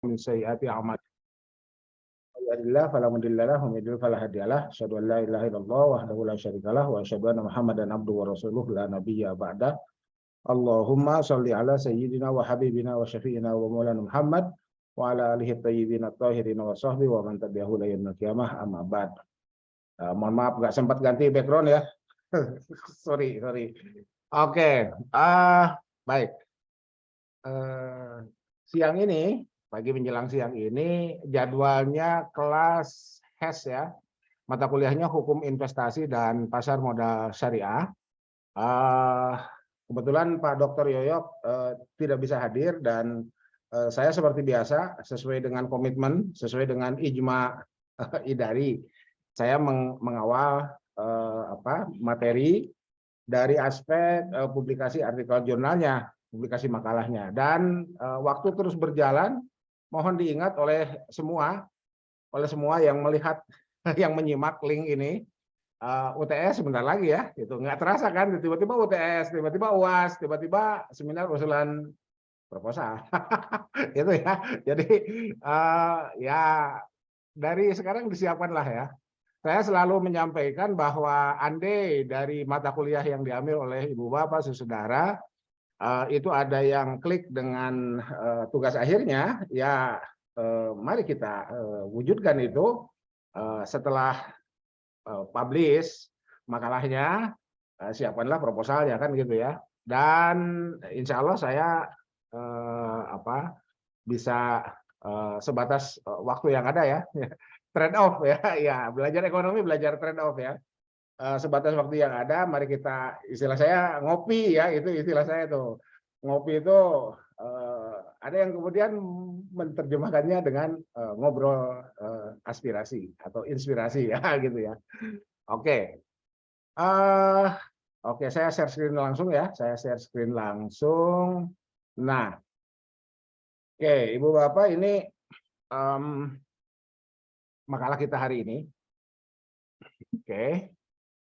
min sayyiati a'malina. Alhamdulillah fala mudhillalah wa yudhlil fala hadiyalah. Asyhadu an la ilaha illallah wahdahu la syarikalah wa asyhadu anna Muhammadan abduhu wa rasuluh la nabiyya ba'da. Allahumma sholli ala sayyidina wa habibina wa syafi'ina wa maulana Muhammad wa ala alihi thayyibin at-tahirin wa sahbihi wa man tabi'ahu ila yaumil qiyamah amma ba'd. Mohon maaf nggak sempat ganti background ya. sorry. Oke, baik. Siang ini, pagi menjelang siang ini, jadwalnya kelas HES ya. Mata kuliahnya Hukum Investasi dan Pasar Modal Syariah. Kebetulan Pak Dr. Yoyok tidak bisa hadir dan saya seperti biasa, sesuai dengan komitmen, sesuai dengan ijma idari, saya mengawal materi dari aspek publikasi artikel jurnalnya, publikasi makalahnya, dan waktu terus berjalan. Mohon diingat oleh semua yang melihat, yang menyimak link ini, UTS sebentar lagi ya, itu nggak terasa kan, tiba-tiba UTS, tiba-tiba UAS, tiba-tiba seminar usulan proposal, itu ya. Jadi ya dari sekarang disiapkanlah ya. Saya selalu menyampaikan bahwa andai dari mata kuliah yang diambil oleh ibu bapak saudara itu ada yang klik dengan tugas akhirnya, ya mari kita wujudkan itu setelah publish makalahnya, siapkanlah proposalnya kan gitu ya. Dan insya Allah saya bisa sebatas waktu yang ada ya, trade off ya, belajar ekonomi, belajar trade off ya. Sebatas waktu yang ada, mari kita, istilah saya ngopi ya, itu istilah saya tuh. Ngopi itu ada yang kemudian menerjemahkannya dengan ngobrol aspirasi atau inspirasi ya gitu ya. Oke. Oke, saya share screen langsung ya. Saya share screen langsung. Nah, oke, Ibu Bapak, ini makalah kita hari ini. Oke.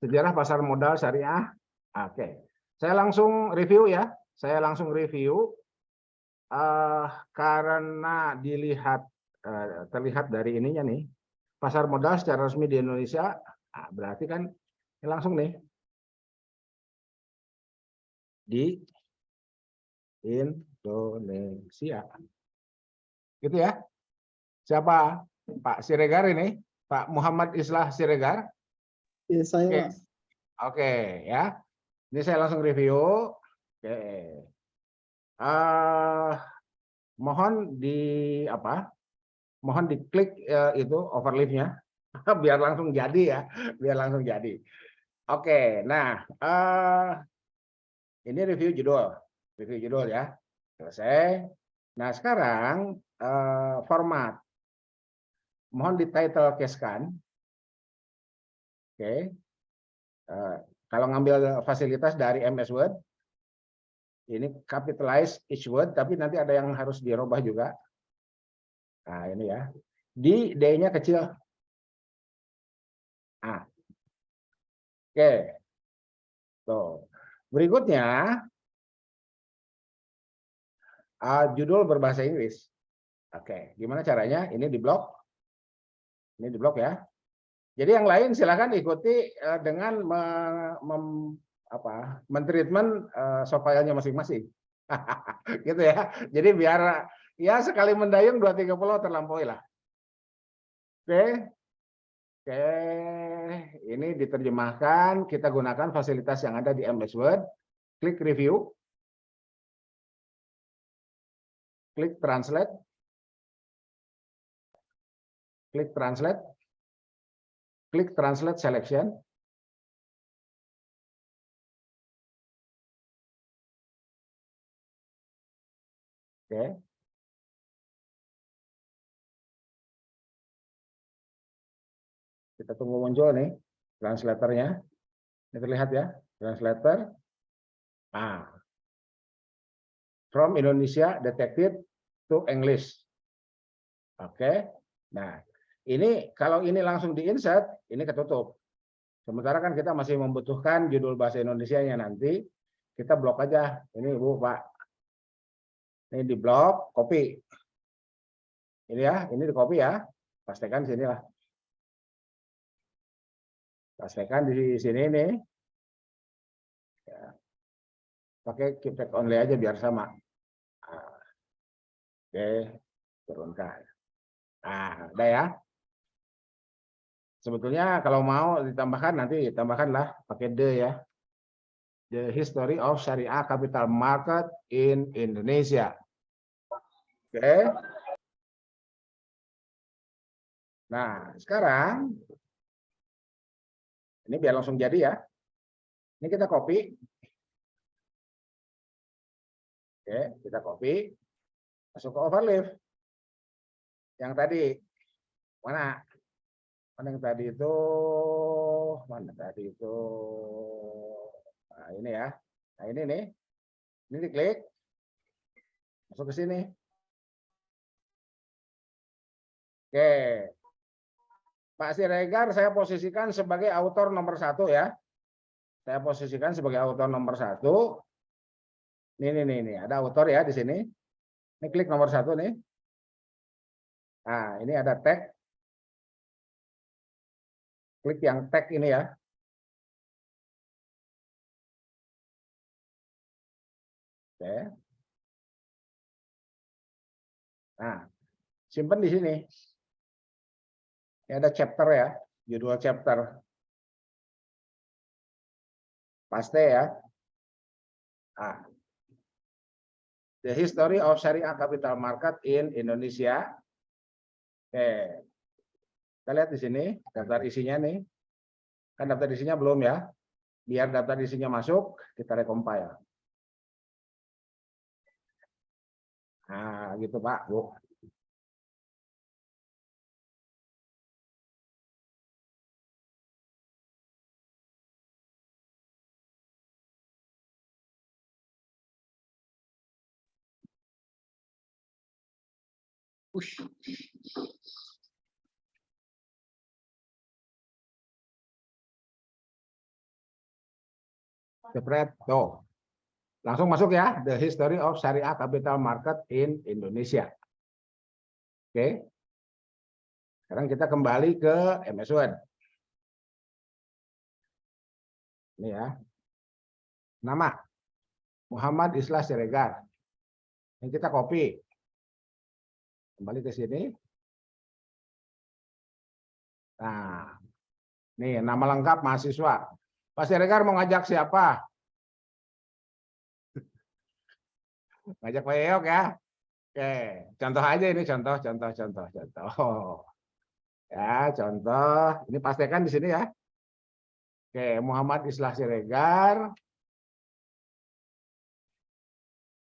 Sejarah pasar modal syariah. Oke, saya langsung review ya. Saya langsung review karena terlihat dari ininya nih, pasar modal secara resmi di Indonesia. Berarti kan ini langsung nih di Indonesia, gitu ya. Siapa? Pak Siregar ini, Pak Muhammad Islah Siregar. Ya, saya. Oke, ya. Ini saya langsung review. Oke. Mohon diklik itu overleaf-nya biar langsung jadi ya, biar langsung jadi. Oke, nah ini review judul ya, selesai. Nah sekarang format, mohon di title case-kan. Oke. Kalau ngambil fasilitas dari MS Word, ini capitalize each word, tapi nanti ada yang harus dirubah juga. Nah ini ya, di D-nya kecil. Oke. Tuh. Berikutnya, judul berbahasa Inggris. Oke, gimana caranya? Ini di blok. Ini di blok ya. Jadi yang lain silakan ikuti dengan mentreatment soft-filenya masing-masing. Gitu ya. Jadi biar ya sekali mendayung 2-3 pulau terlampaui lah. Oke. Oke, ini diterjemahkan, kita gunakan fasilitas yang ada di MS Word. Klik review. Klik translate. Klik translate. Klik translate selection. Oke. Kita tunggu muncul nih translatornya. Ini terlihat ya, translator. From Indonesia detected to English. Oke. Nah, ini kalau ini langsung di-insert, ini ketutup. Sementara kan kita masih membutuhkan judul bahasa Indonesianya nanti, kita blok aja. Ini Ibu, Pak. Ini di blok, copy. Ini ya, ini di copy ya. Pastikan sini lah. Pastikan di sini nih. Ya. Pakai keep text only aja biar sama. Nah, oke, turunkan. Nah, udah ya. Sebetulnya kalau mau ditambahkan nanti tambahkanlah pakai the ya. The history of Syariah capital market in Indonesia. Oke. Nah, sekarang ini biar langsung jadi ya. Ini kita copy. Oke, kita copy. Masuk ke overleaf. Yang tadi mana? Mana yang tadi itu? Mana tadi itu? Nah, ini ya. Nah, ini nih. Ini diklik. Masuk ke sini. Oke. Pak Siregar saya posisikan sebagai autor nomor 1 ya. Saya posisikan sebagai autor nomor 1. Ini ada autor ya di sini. Ini klik nomor 1 nih. Nah, ini ada tag. Klik yang tag ini ya. Oke. Nah, simpan di sini. Ini ada chapter ya, judul chapter. Paste ya. Nah, The History of Syariah Capital Market in Indonesia. Oke. Kita lihat di sini daftar isinya nih. Kan daftar isinya belum ya. Biar daftar isinya masuk, kita recompile. Nah, gitu Pak, Bu. Ush. Jepret, tuh. Langsung masuk ya, The History of Syariah Capital Market in Indonesia. Oke. Sekarang kita kembali ke MS Word. Ini ya. Nama Muhammad Islah Siregar. Ini kita copy. Kembali ke sini. Nah, nih nama lengkap mahasiswa. Pak Siregar mau ngajak siapa? Ngajak Pak Yeyok ya. Oke, contoh aja ini contoh. Ya, contoh. Ini pastikan di sini ya. Oke, Muhammad Islah Siregar.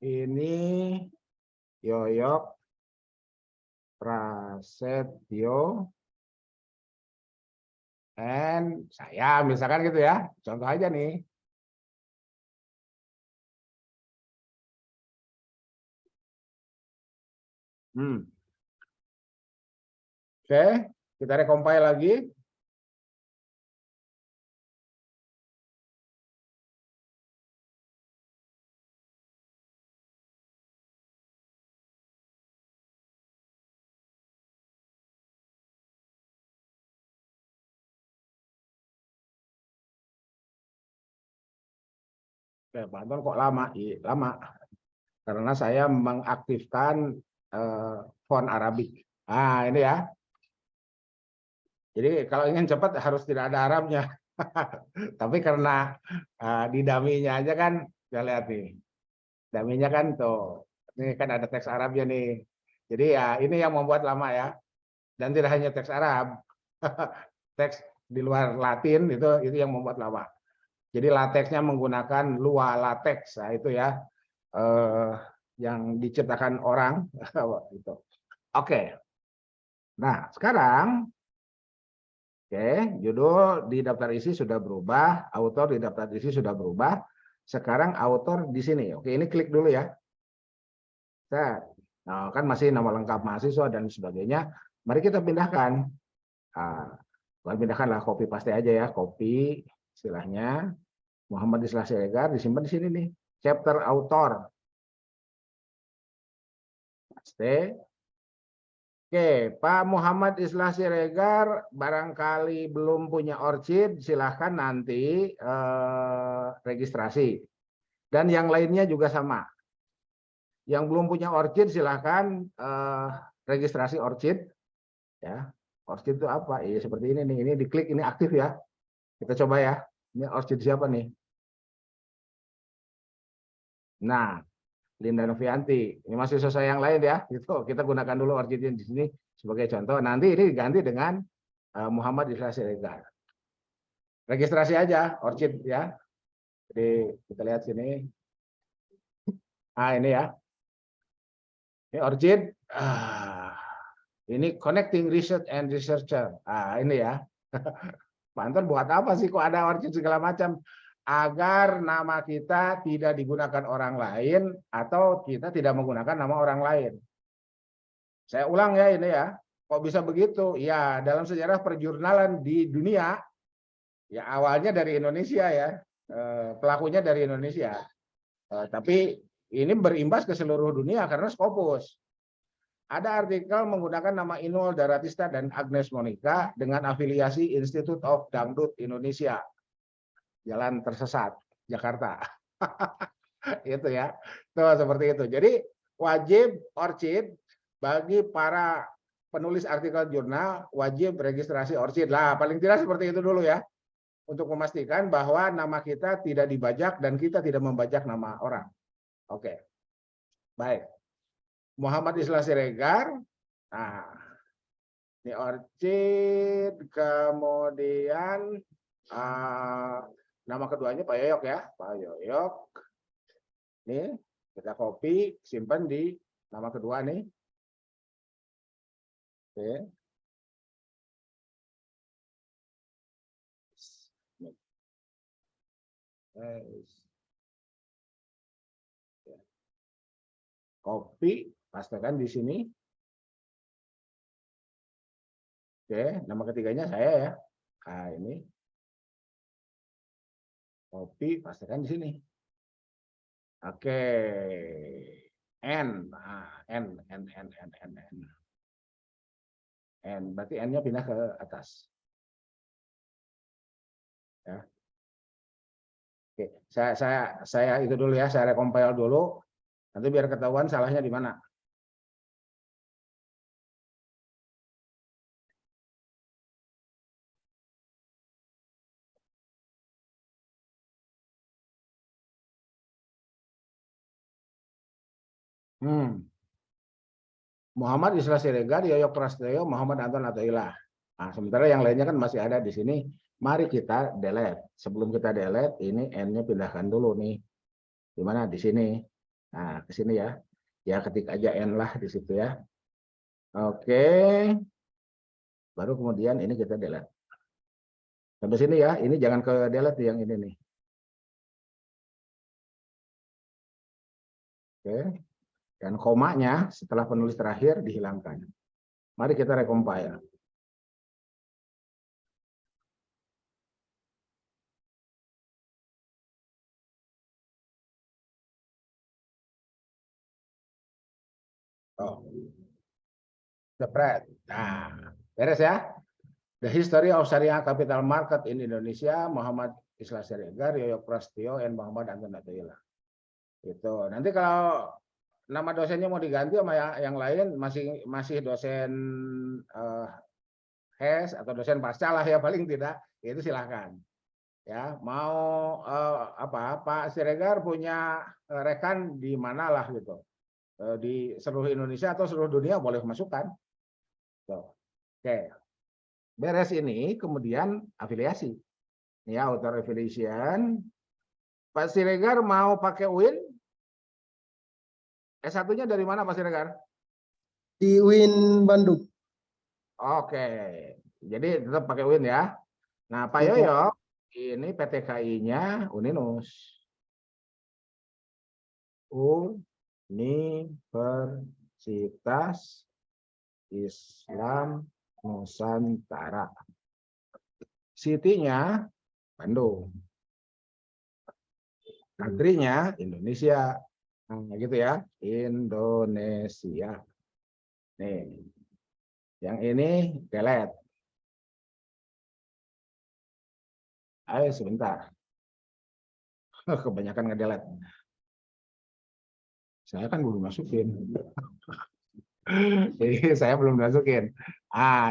Ini Yoyok Prasetyo. And saya misalkan gitu ya. Contoh aja nih. Oke, kita recompile lagi. Oke, Pak Anton kok lama? Iya, lama. Karena saya mengaktifkan font Arabik. Nah, ini ya. Jadi kalau ingin cepat harus tidak ada Arabnya. Tapi karena di dummy-nya aja kan, kita lihat nih. Dummy-nya kan tuh. Ini kan ada teks Arabnya nih. Jadi ya ini yang membuat lama ya. Dan tidak hanya teks Arab. Teks di luar Latin itu yang membuat lama. Jadi lateksnya menggunakan Lua latex. Nah, itu ya. Yang diciptakan orang. Gitu. Oke. Nah, sekarang oke, judul di daftar isi sudah berubah, autor di daftar isi sudah berubah. Sekarang autor di sini. Oke, ini klik dulu ya. Nah, kan masih nama lengkap mahasiswa dan sebagainya. Mari kita pindahkan. Nah, pindahkanlah copy paste aja ya, copy istilahnya. Muhammad Islah Siregar disimpan di sini nih. Chapter author. Paste. Oke, Pak Muhammad Islah Siregar, barangkali belum punya ORCID, silahkan nanti registrasi. Dan yang lainnya juga sama. Yang belum punya ORCID, silahkan registrasi ORCID. Ya, ORCID itu apa? Iya seperti ini nih. Ini diklik, ini aktif ya. Kita coba ya. Ini ORCID siapa nih? Nah, Linda Novianti. Ini masih sesuai yang lain ya. Gitu. Kita gunakan dulu ORCID di sini sebagai contoh. Nanti ini diganti dengan Muhammad Islah Siregar. Registrasi aja ORCID ya. Jadi kita lihat sini. Ah ini ya. Ini ORCID. Ini Connecting Research and Researcher. Ini ya. Pak Anton buat apa sih kok ada ORCID segala macam? Agar nama kita tidak digunakan orang lain atau kita tidak menggunakan nama orang lain. Saya ulang ya ini ya. Kok bisa begitu? Ya, dalam sejarah perjurnalan di dunia, ya awalnya dari Indonesia ya. Pelakunya dari Indonesia. Tapi ini berimbas ke seluruh dunia karena Scopus. Ada artikel menggunakan nama Inul Daratista dan Agnes Monica dengan afiliasi Institute of Dangdut Indonesia. Jalan Tersesat, Jakarta. Itu ya. Tuh seperti itu. Jadi wajib ORCID bagi para penulis artikel jurnal, wajib registrasi ORCID. Lah, paling tidak seperti itu dulu ya. Untuk memastikan bahwa nama kita tidak dibajak dan kita tidak membajak nama orang. Oke. Baik. Muhammad Islah Siregar. Nah, ini ORCID, kemudian nama keduanya Pak Yoyok ya, Pak Yoyok. Ini kita copy, simpan di nama kedua nih. Oke. Copy, pastekan di sini. Oke, nama ketiganya saya ya. Nah, ini. Copy, pastekan di sini. Oke. N. Nah, N. N. Berarti N-nya pindah ke atas. Ya. Oke, saya itu dulu ya, saya recompile dulu. Nanti biar ketahuan salahnya di mana. Muhammad Islah Siregar, Yoyok Prasetyo, Muhammad Anton Athaillah. Nah, sementara yang lainnya kan masih ada di sini. Mari kita delete. Sebelum kita delete, ini N-nya pindahkan dulu nih. Di mana? Di sini. Nah, ke sini ya. Ya, ketik aja N lah di situ ya. Oke. Baru kemudian ini kita delete. Sampai sini ya. Ini jangan ke delete yang ini nih. Oke. Dan komanya setelah penulis terakhir dihilangkan. Mari kita recompile. Oh. Jepret. Nah, beres ya. The History of Syariah Capital Market in Indonesia, Muhammad Islah Siregar, Yoyok Prasetyo, dan Muhammad Anton Athaillah. Itu. Nanti kalau nama dosennya mau diganti sama yang lain, masih dosen HES atau dosen pasca lah ya paling tidak, itu silahkan. Ya, mau apa Pak Siregar punya rekan di mana lah gitu. Di seluruh Indonesia atau seluruh dunia boleh masukkan. Oke. Beres ini kemudian afiliasi. Ya, author affiliation. Pak Siregar mau pakai UIN? S1-nya dari mana Pak Siregar? Di UIN Bandung. Oke. Jadi tetap pakai UIN ya. Nah, Pak Yoyo, ini PTKI-nya Uninus. Universitas Islam Nusantara. City-nya Bandung. Country-nya Indonesia. Nah, gitu ya. Indonesia. Nih. Yang ini delete. Ayo sebentar. Kebanyakan ngedelete. Saya kan belum masukin. Jadi saya belum masukin.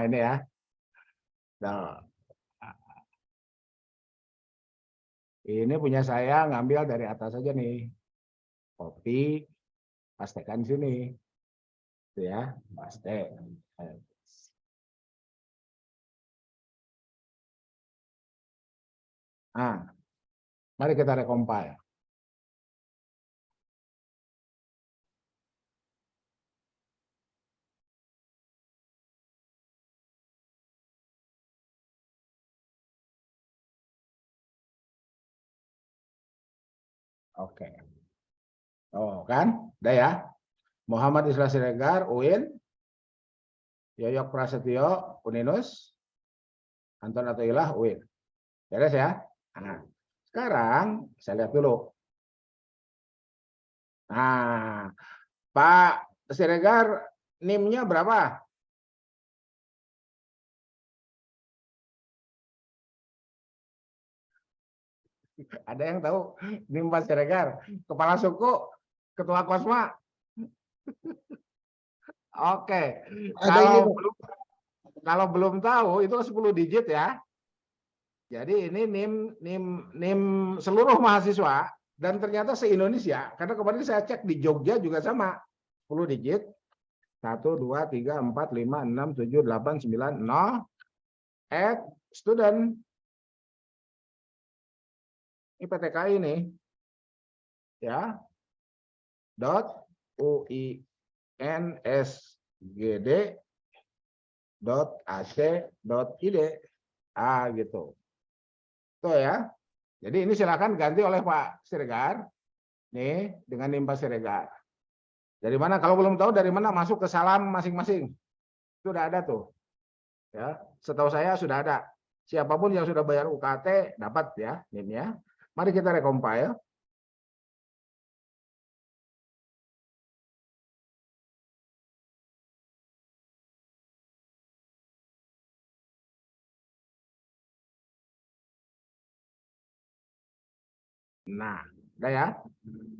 Ini ya. Nah, ini punya saya ngambil dari atas aja nih. Copy, pastekan sini. Itu ya, paste. Nah, mari kita recompile. Oke. Oh, kan? Udah ya. Muhammad Islah Siregar, UIN. Yoyok Prasetyo, Uninus. Anton Athoillah, UIN. Beres ya? Nah, sekarang saya lihat dulu. Nah, Pak Siregar, NIM-nya berapa? Ada yang tahu NIM Pak Siregar? Kepala suku, Ketua Kosma. Oke. Ada ini, Pak. Kalau belum tahu itu 10 digit ya. Jadi ini NIM seluruh mahasiswa dan ternyata se-Indonesia. Karena kemarin saya cek di Jogja juga sama. 10 digit. 1, 2, 3, 4, 5, 6, 7, 8, 9, 0. Add student. Ini PTK ini. Ya. Dot UINSGD dot ac.id. Gitu. Tuh ya. Jadi ini silakan ganti oleh Pak Siregar. Nih, dengan NIM Pak Siregar. Dari mana? Kalau belum tahu dari mana masuk ke salam masing-masing. Sudah ada tuh. Ya, setahu saya sudah ada. Siapapun yang sudah bayar UKT dapat ya NIM-nya. Mari kita recompile. Nah, udah ya.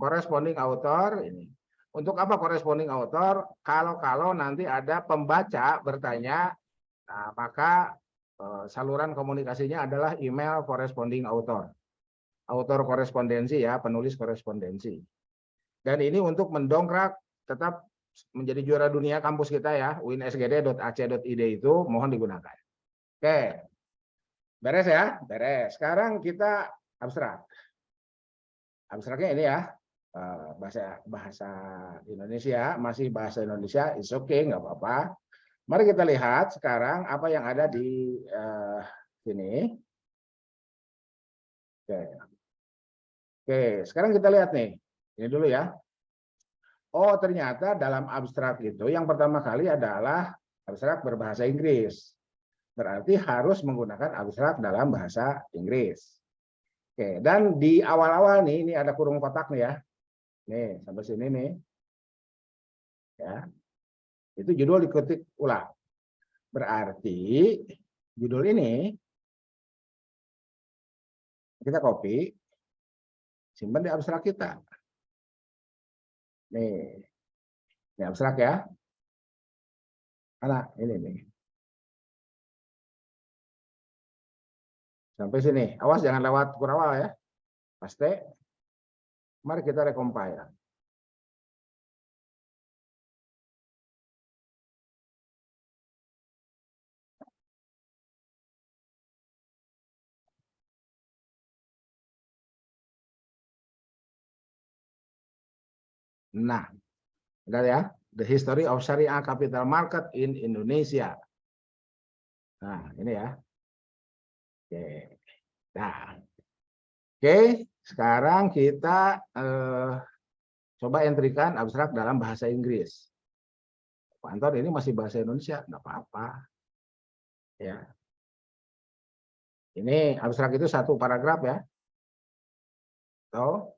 Corresponding author ini. Untuk apa corresponding author? Kalau nanti ada pembaca bertanya, nah, maka saluran komunikasinya adalah email corresponding author. Author korespondensi ya, penulis korespondensi. Dan ini untuk mendongkrak tetap menjadi juara dunia kampus kita ya, uinsgd.ac.id itu mohon digunakan. Oke. Beres ya? Beres. Sekarang kita abstrak. Abstraknya ini ya, bahasa Indonesia, masih bahasa Indonesia, is okay, nggak apa-apa. Mari kita lihat sekarang apa yang ada di sini. Oke. Oke, sekarang kita lihat nih. Ini dulu ya. Oh, ternyata dalam abstrak itu yang pertama kali adalah abstrak berbahasa Inggris. Berarti harus menggunakan abstrak dalam bahasa Inggris. Oke, dan di awal-awal nih, ini ada kurung kotak nih ya. Nih, sampai sini nih. Ya. Itu judul diketik ulang. Berarti judul ini kita copy, simpan di abstrak kita. Nih, ini abstrak ya. Mana? Ini nih. Sampai sini. Awas jangan lewat kurawal ya. Paste. Mari kita recompile. Nah, udah ya. The History of Syariah Capital Market in Indonesia. Nah, ini ya. Oke. Nah, oke. Sekarang kita coba entrikan abstrak dalam bahasa Inggris. Pak Anton ini masih bahasa Indonesia, nggak apa-apa. Ya. Ini abstrak itu satu paragraf ya. Tuh.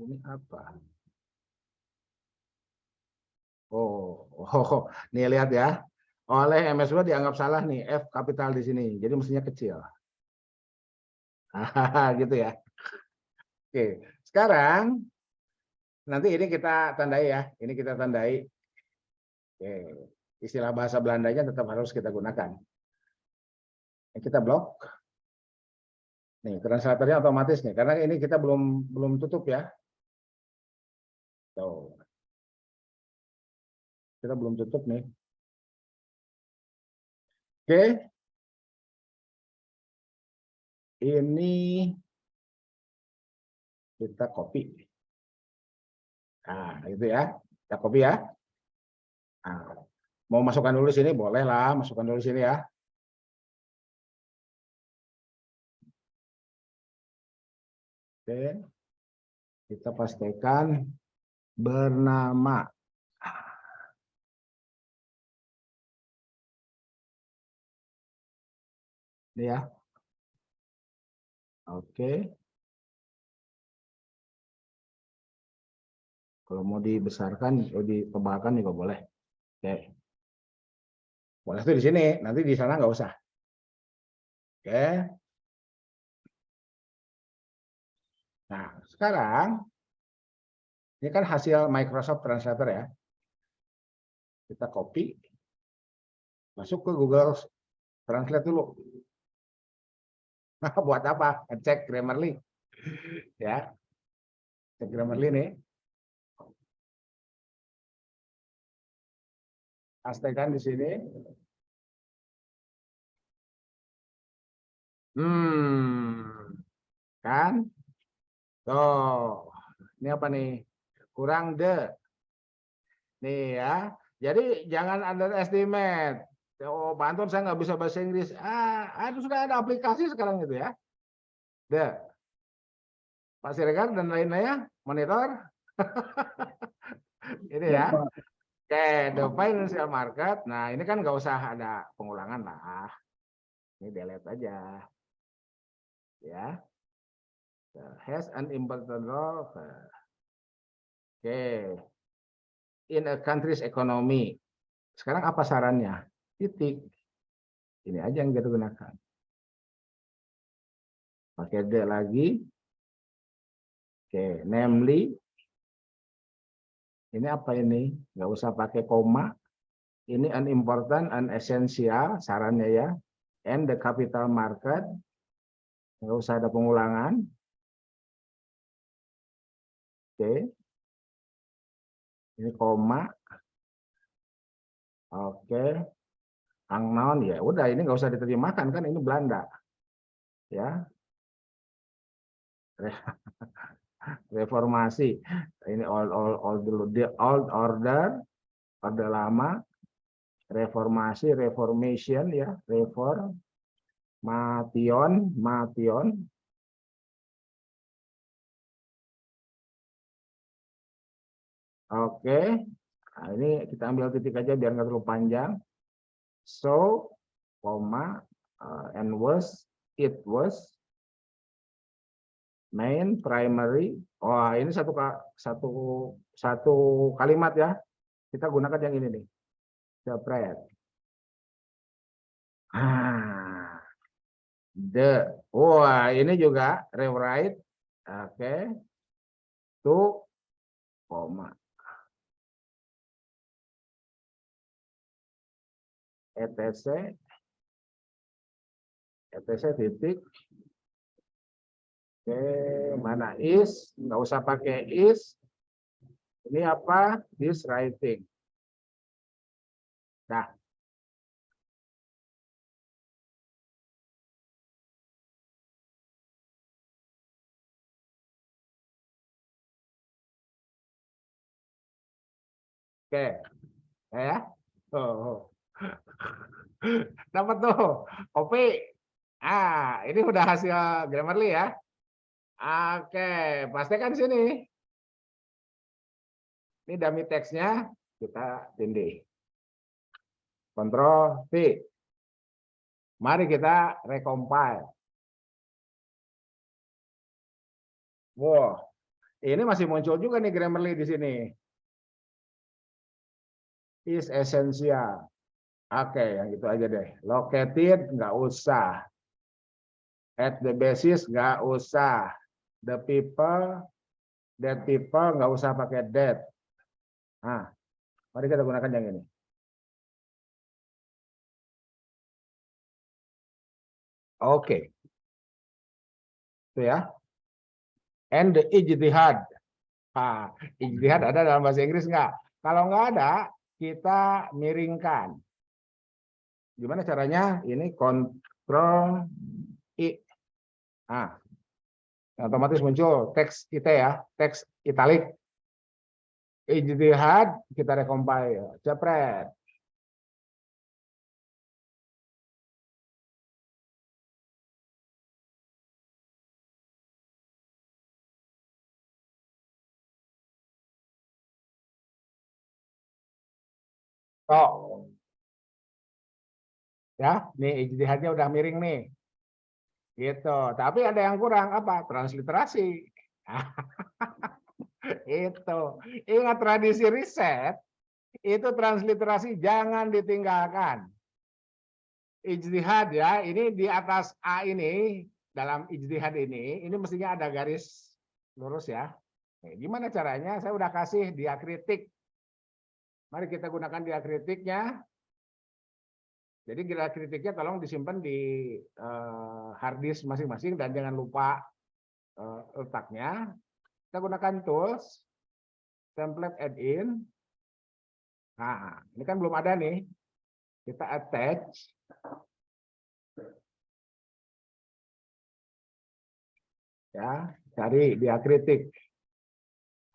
Ini apa? Oh, nih lihat ya. Oleh MS Word dianggap salah nih, F kapital di sini. Jadi mestinya kecil. Gitu ya. Oke, sekarang nanti ini kita tandai ya. Ini kita tandai. Oke, istilah bahasa Belandanya tetap harus kita gunakan. Kita blok. Nih, translatornya otomatis nih, karena ini kita belum tutup ya. Tuh. Kita belum tutup nih. Oke. Ini kita copy. Nah, itu ya. Kita copy ya. Nah, mau masukkan dulu sini, boleh lah. Masukkan dulu sini ya. Oke. Kita pastikan bernama. Ini ya. Oke. Kalau mau dibesarkan, atau ditebalkan juga boleh. Oke. Boleh tuh di sini, nanti di sana nggak usah. Oke. Nah, sekarang ini kan hasil Microsoft Translator ya. Kita copy, masuk ke Google Translate dulu. Nah, buat apa? Ngecek Grammarly. Ya. Cek Grammarly nih. Pastikan di sini. Kan? Tuh. Ini apa nih? Kurang the. Nih ya. Jadi jangan underestimate. Oh, Pak Anton saya nggak bisa bahasa Inggris. Itu sudah ada aplikasi sekarang itu ya. The. Pak Siregar dan lain-lainnya monitor. Ini Ya, ya. Pak. Oke, the financial market. Nah, ini kan nggak usah ada pengulangan lah. Ini delete aja. Ya. Has an important role. Oke. In a country's economy. Sekarang apa sarannya? Titik. Ini aja yang kita gunakan. Pakai D lagi. Oke, namely. Ini apa ini? Nggak usah pakai koma. Ini unimportant, unessential, sarannya ya. And the capital market. Nggak usah ada pengulangan. Oke. Ini koma. Oke. Unknown ya. Udah ini nggak usah diterjemahkan kan ini Belanda. Ya. Reformasi. Ini old order, orde lama. Reformasi, reformation ya, mation. Oke. Nah, ini kita ambil titik aja biar nggak terlalu panjang. So, and was, it was, main, primary. Oh, ini satu kalimat ya. Kita gunakan yang ini nih. Separate. Ini juga rewrite. Oke. To, koma. etc titik. Oke, mana is? Nggak usah pakai is. Ini apa? This writing. Nah. Oke. Ya. Oh. Dapat tuh. Kopi. Ini udah hasil Grammarly ya. Oke, pastikan sini. Ini dummy text-nya kita tindih. Ctrl V. Mari kita recompile. Wow, Ini masih muncul juga nih Grammarly di sini. Is essential. Oke, yang itu aja deh. Located nggak usah. At the basis nggak usah. The people, that people nggak usah pakai that. Nah, mari kita gunakan yang ini. Oke. Itu ya. And the ijtihad. Nah, ijtihad ada dalam bahasa Inggris nggak? Kalau nggak ada, kita miringkan. Gimana caranya? Ini Ctrl I. Nah, otomatis muncul teks kita ya, teks italik. Ijtihad kita recompile, cepret. Oh, ya, nih ijtihadnya udah miring nih, gitu. Tapi ada yang kurang apa? Transliterasi. Itu, ingat tradisi riset, itu transliterasi jangan ditinggalkan. Ijtihad ya, ini di atas A ini, dalam ijtihad ini mestinya ada garis lurus ya. Nah, gimana caranya? Saya udah kasih diakritik. Mari kita gunakan diakritiknya. Jadi diakritiknya tolong disimpan di hard disk masing-masing dan jangan lupa letaknya. Kita gunakan tools, template add-in. Nah, ini kan belum ada nih. Kita attach. Ya, cari diakritik.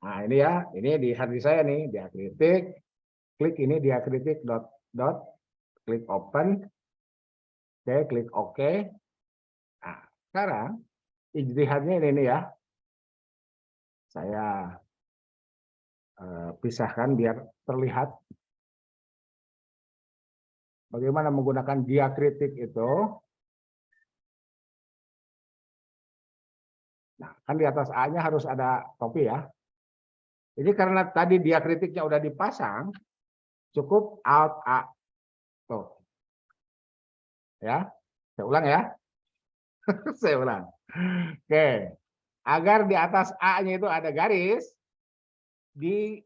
Nah, ini ya, ini di hard disk saya nih, diakritik. Klik ini diakritik dot, klik open. Oke, klik OK. Nah, sekarang ijtihadnya ini ya. Saya pisahkan biar terlihat bagaimana menggunakan diakritik itu. Nah, kan di atas A-nya harus ada topi ya. Jadi karena tadi diakritiknya udah dipasang, cukup Alt A. Tuh. Ya, saya ulang ya. Saya ulang. Oke. Agar di atas A-nya itu ada garis, di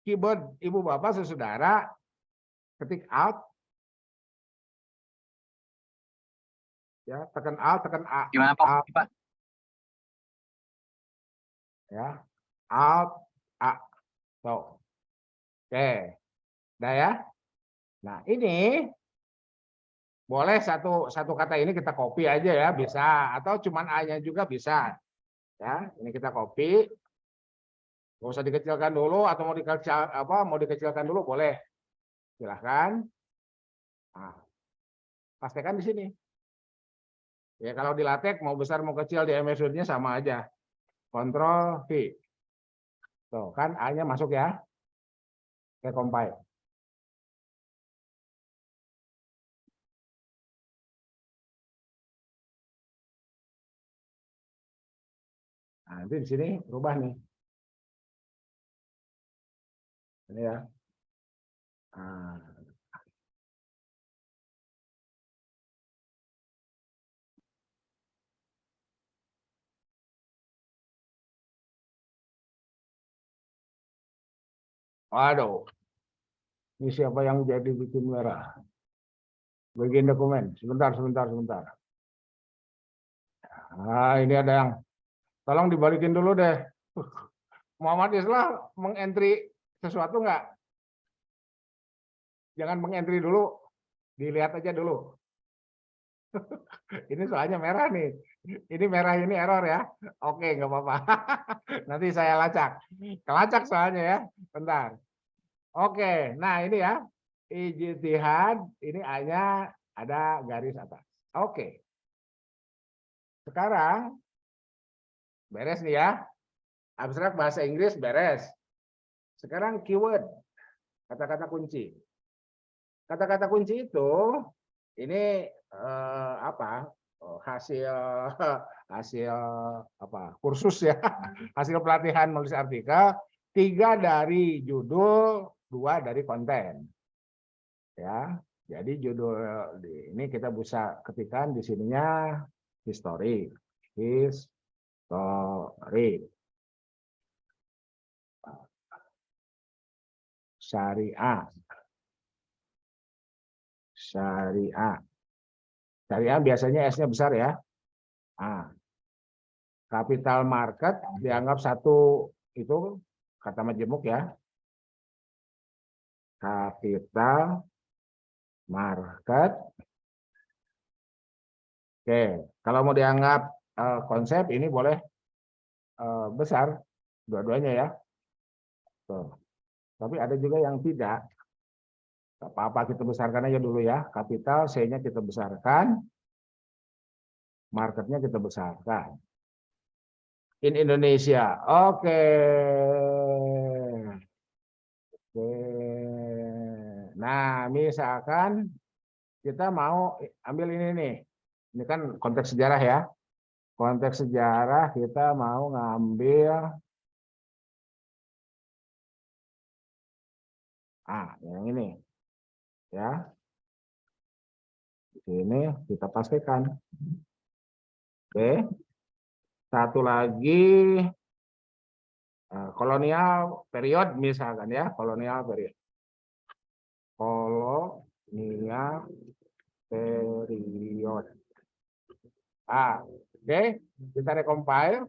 keyboard Ibu Bapak Saudara ketik Alt. Ya, tekan Alt, tekan A. Gimana Pak? Alt. Pak? Ya. Alt A. Tuh. Oke. Udah ya. Nah, ini boleh satu kata ini kita copy aja ya, bisa, atau cuman A-nya juga bisa. Ya, ini kita copy. Nggak usah dikecilkan dulu atau mau dikecilkan dulu boleh. Silahkan. Nah, pastikan di sini. Ya kalau di LaTeX mau besar mau kecil di MS Word-nya sama aja. Ctrl V. Tuh kan A-nya masuk ya. Oke, compile. Nah, nanti di sini rubah nih. Ini ya. Nah. Waduh. Ini siapa yang jadi bikin merah? Bagian dokumen. Sebentar. Nah, ini ada yang tolong dibalikin dulu deh. Muhammad Islah mengentry sesuatu nggak? Jangan mengentry dulu, dilihat aja dulu. Ini soalnya merah nih. Ini merah ini error ya. Oke, nggak apa-apa. Nanti saya lacak. Kelacak soalnya ya. Bentar. Oke, nah ini ya. Ijtihad, ini A-nya ada garis atas. Oke. Sekarang beres nih ya. Abstrak bahasa Inggris beres. Sekarang keyword, kata-kata kunci. Kata-kata kunci itu ini apa? hasil hasil apa kursus ya, hasil pelatihan menulis artikel, 3 dari judul, 2 dari konten. Ya, jadi judul ini kita bisa ketikkan di sininya history, syariah, syariah. Syariah biasanya S-nya besar ya. Nah, capital market dianggap satu itu kata majemuk ya. Capital market. Oke, kalau mau dianggap konsep ini boleh besar dua-duanya ya. Tuh. Tapi ada juga yang tidak. Apa-apa kita besarkan aja dulu ya. Kapital C-nya kita besarkan, marketnya kita besarkan. In Indonesia, oke. Nah, misalkan kita mau ambil ini nih. Ini kan konteks sejarah ya. Konteks sejarah kita mau ngambil yang ini ya. Di sini kita pastikan. Oke. Satu lagi kolonial period misalkan ya, kolonial period. Kolonial period. Oke, kita recompile.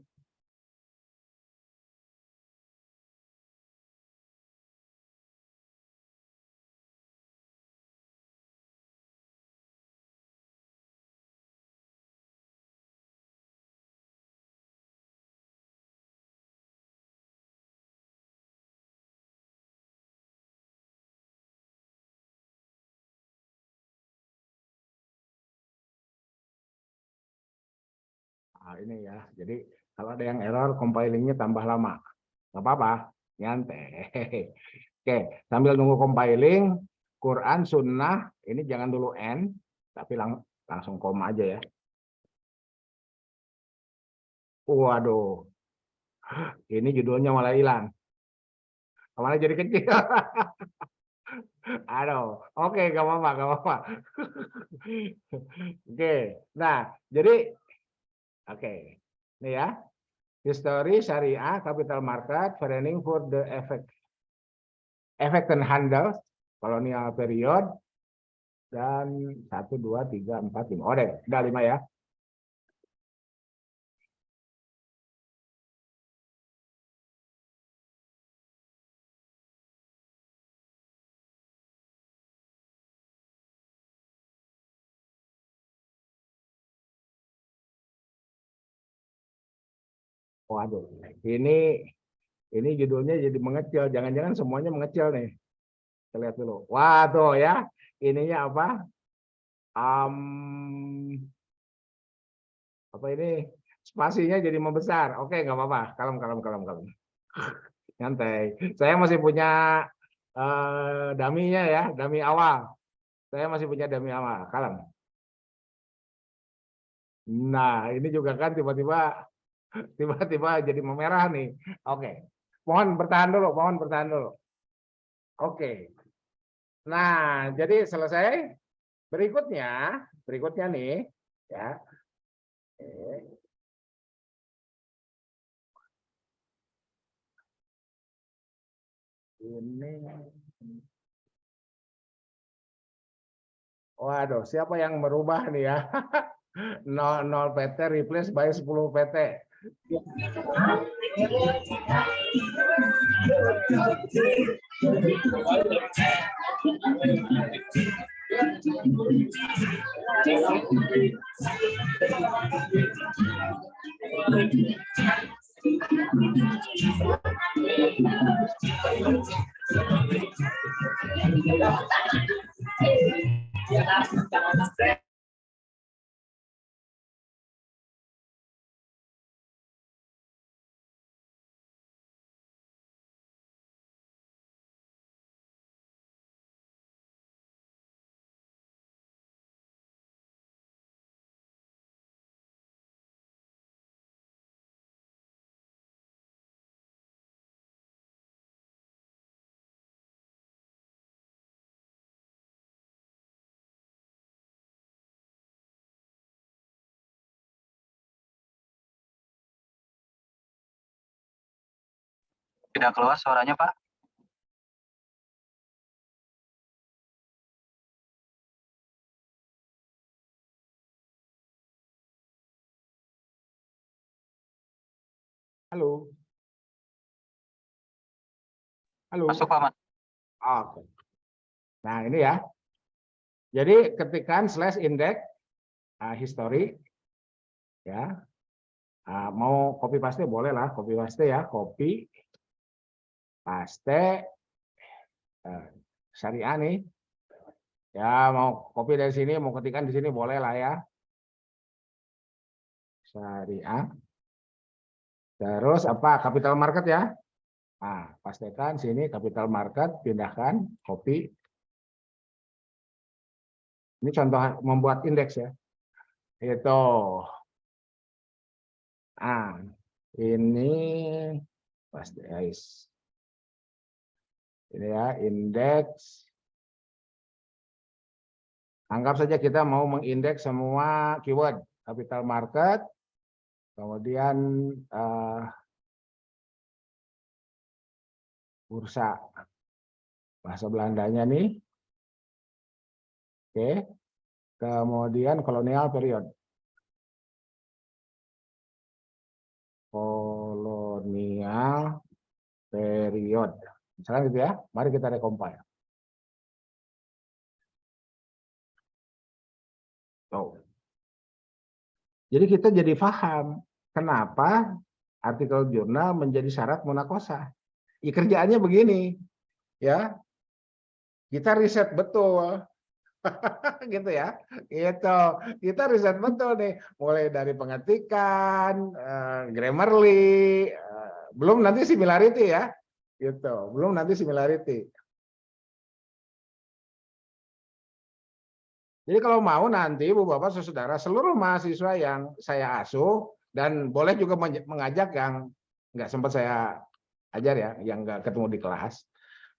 Ini ya, jadi kalau ada yang error, compilingnya tambah lama. Nggak apa-apa, nyantai. Oke, sambil nunggu compiling, Quran, Sunnah, ini jangan dulu N, tapi langsung koma aja ya. Waduh, ini judulnya malah hilang. Malah jadi kecil. Aduh, oke, gak apa-apa, gak apa-apa. Oke, nah, jadi, oke, ini ya. History, syariah, capital market, training for the effect and handle, colonial period, dan 1, 2, 3, 4, 5. Oh deh, udah 5 ya. Waduh, ini judulnya jadi mengecil. Jangan-jangan semuanya mengecil nih. Kita lihat dulu. Wah tuh ya, ininya apa? Apa ini? Spasinya jadi membesar. Oke, nggak apa-apa. Kalem, kalem, kalem, kalem. Nyantai. Saya masih punya daminya ya, dami awal. Saya masih punya dami awal. Kalem. Nah, ini juga kan tiba-tiba jadi memerah nih. Oke. Mohon bertahan dulu, mohon bertahan dulu. Oke. Nah, jadi selesai. Berikutnya nih, ya. Ini, waduh, siapa yang merubah nih ya? 0 PT replace by 10 PT. Tidak keluar suaranya, Pak. Halo. Halo. Masuk, Pak. Oke. Nah, ini ya. Jadi ketikan slash index history ya. Mau copy paste boleh lah, copy paste ya, copy paste syariah nih. Ya, mau copy dari sini, mau ketikan di sini boleh lah ya. Syariah. Terus apa? Capital market ya. Nah, pastikan sini capital market, pindahkan, copy. Ini contoh membuat indeks ya. Itu. Ah, ini pasti guys. Ini ya, indeks. Anggap saja kita mau mengindeks semua keyword capital market, kemudian bursa bahasa Belandanya nih, oke, kemudian kolonial period, misalkan gitu ya. Mari kita recompile. Tuh. Jadi kita jadi paham kenapa artikel jurnal menjadi syarat munakosah. Ya, kerjaannya begini, ya. Kita riset betul, gitu ya. Gitu. Kita riset betul nih, mulai dari pengetikan, Grammarly, belum nanti similarity ya. Gitu. Belum nanti similarity. Jadi kalau mau nanti Ibu Bapak Saudara seluruh mahasiswa yang saya asuh dan boleh juga mengajak yang nggak sempat saya ajar ya, yang nggak ketemu di kelas.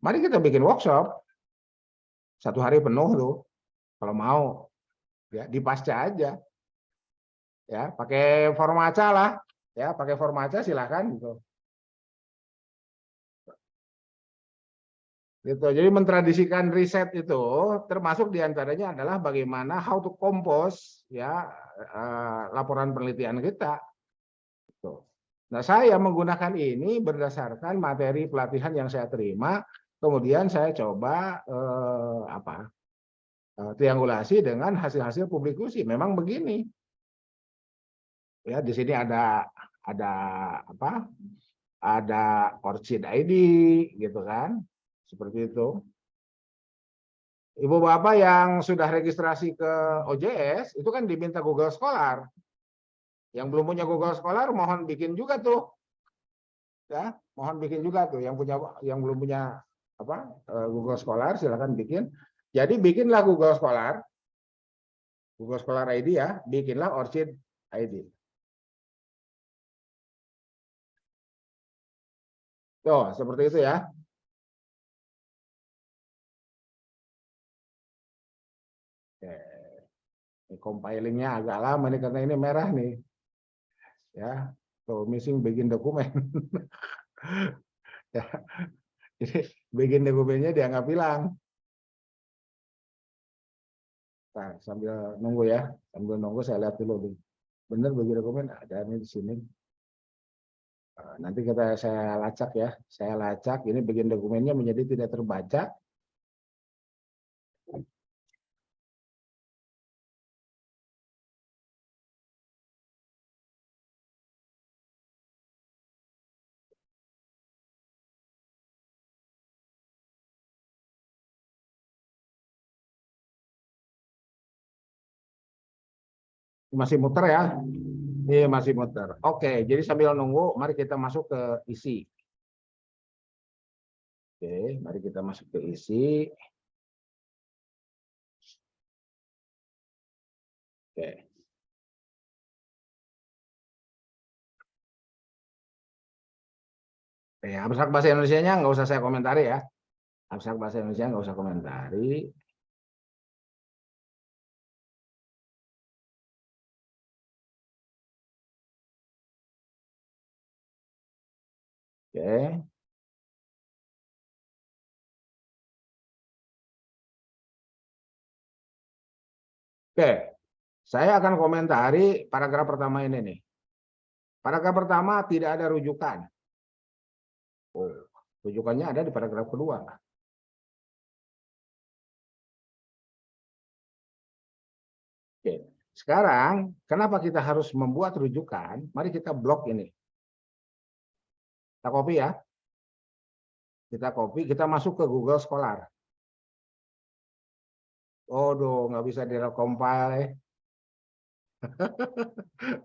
Mari kita bikin workshop 1 hari penuh tuh, kalau mau ya di pasca aja, ya pakai Formaca lah, ya pakai Formaca silakan gitu. Gitu. Jadi mentradisikan riset itu termasuk diantaranya adalah bagaimana how to compose ya laporan penelitian kita. Gitu. Nah, saya menggunakan ini berdasarkan materi pelatihan yang saya terima, kemudian saya coba triangulasi dengan hasil-hasil publikasi. Memang begini. Ya, di sini ada apa? Ada ORCID ID gitu kan. Seperti itu. Ibu Bapak yang sudah registrasi ke OJS itu kan diminta Google Scholar. Yang belum punya Google Scholar mohon bikin juga tuh. Ya, mohon bikin juga tuh yang belum punya Google Scholar silakan bikin. Jadi bikinlah Google Scholar. Google Scholar ID ya, bikinlah ORCID ID. Tuh, seperti itu ya. Oke. Compilingnya agak lama nih karena ini merah nih. Ya, tuh missing begin dokumen. Ya, jadi begin dokumennya dianggap hilang. Nah, sambil nunggu ya, sambil nunggu saya lihat dulu nih. Bener begin dokumen ada nih di sini. Nanti saya lacak ya, saya lacak ini begin dokumennya menjadi tidak terbaca. Masih muter ya? Iya masih muter. Oke, jadi sambil nunggu, mari kita masuk ke isi. Oke, mari kita masuk ke isi. Oke. Abstrak bahasa Indonesianya nggak usah saya komentari ya. Abstrak bahasa Indonesia nggak usah komentari. Oke. Oke, saya akan komentari paragraf pertama ini nih. Paragraf pertama tidak ada rujukan. Oh, rujukannya ada di paragraf kedua. Oke. Sekarang, kenapa kita harus membuat rujukan? Mari kita blok ini. Kita copy ya. Kita copy, kita masuk ke Google Scholar. Oh, nggak bisa direcompile.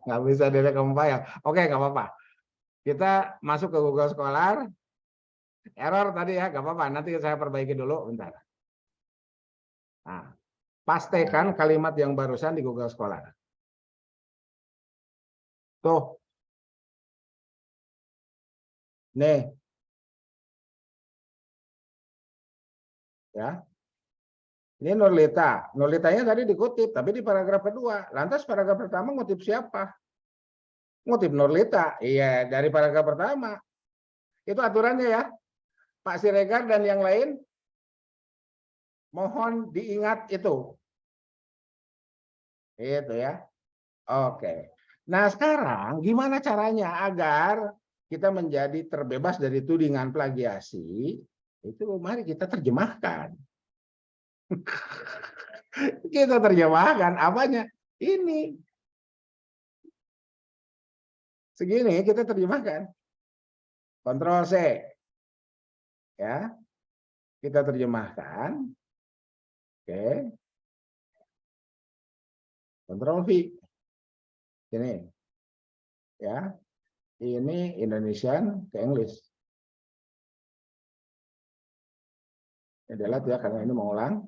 Nggak bisa direcompile. Oke, nggak apa-apa. Kita masuk ke Google Scholar. Error tadi ya, nggak apa-apa. Nanti saya perbaiki dulu, bentar. Nah, pastekan kalimat yang barusan di Google Scholar. Tuh, nih, ya. Ini Nurlita. Nurlitanya tadi dikutip, tapi di paragraf kedua. Lantas paragraf pertama ngutip siapa? Ngutip Nurlita. Iya, dari paragraf pertama. Itu aturannya ya. Pak Siregar dan yang lain, mohon diingat itu. Itu ya. Oke. Nah, sekarang gimana caranya agar kita menjadi terbebas dari tudingan plagiasi? Itu mari kita terjemahkan. Kita terjemahkan apanya? Ini. Segini kita terjemahkan. Kontrol C. Ya. Kita terjemahkan. Oke. Kontrol V. Ini. Ya. Ini Indonesian ke English. Ini delete ya karena ini mau ulang.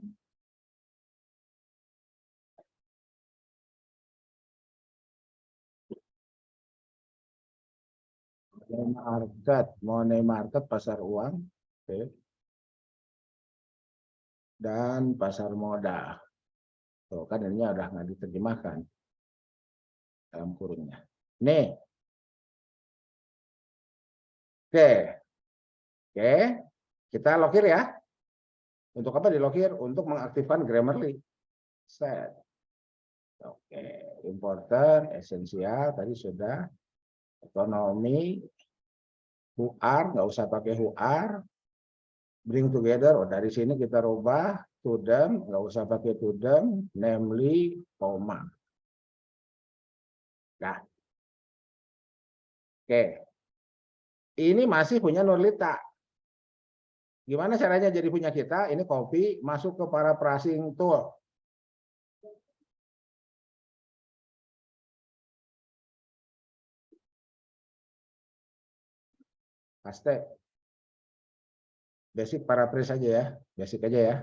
Money market pasar uang, oke. Dan pasar modal. Tuh kan ini udah nggak diterjemahkan dalam kurungnya. Nih, oke, kita lokir ya. Untuk apa dilokir? Untuk mengaktifkan Grammarly. Set. Oke, important, esensial tadi sudah. Ekonomi, who are, nggak usah pakai who are. Bring together, oh dari sini kita rubah to them, nggak usah pakai to them, namely, koma. Nah, oke. Ini masih punya Nurlita. Gimana caranya jadi punya kita? Ini copy, masuk ke paraphrasing tool. Paste. Basic paraphrase aja ya. Basic aja ya.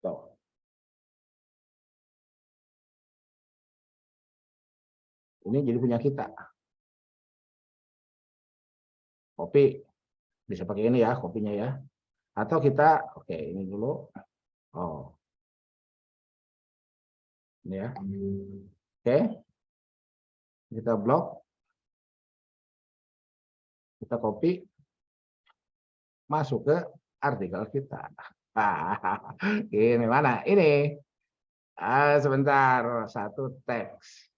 Tuh. Ini jadi punya kita. Copy. Bisa pakai ini ya, kopinya ya. Atau kita, oke ini dulu. Oh. Ini ya. Oke. Kita blok. Kita copy. Masuk ke artikel kita. Ini mana? Ini. Sebentar. Satu teks.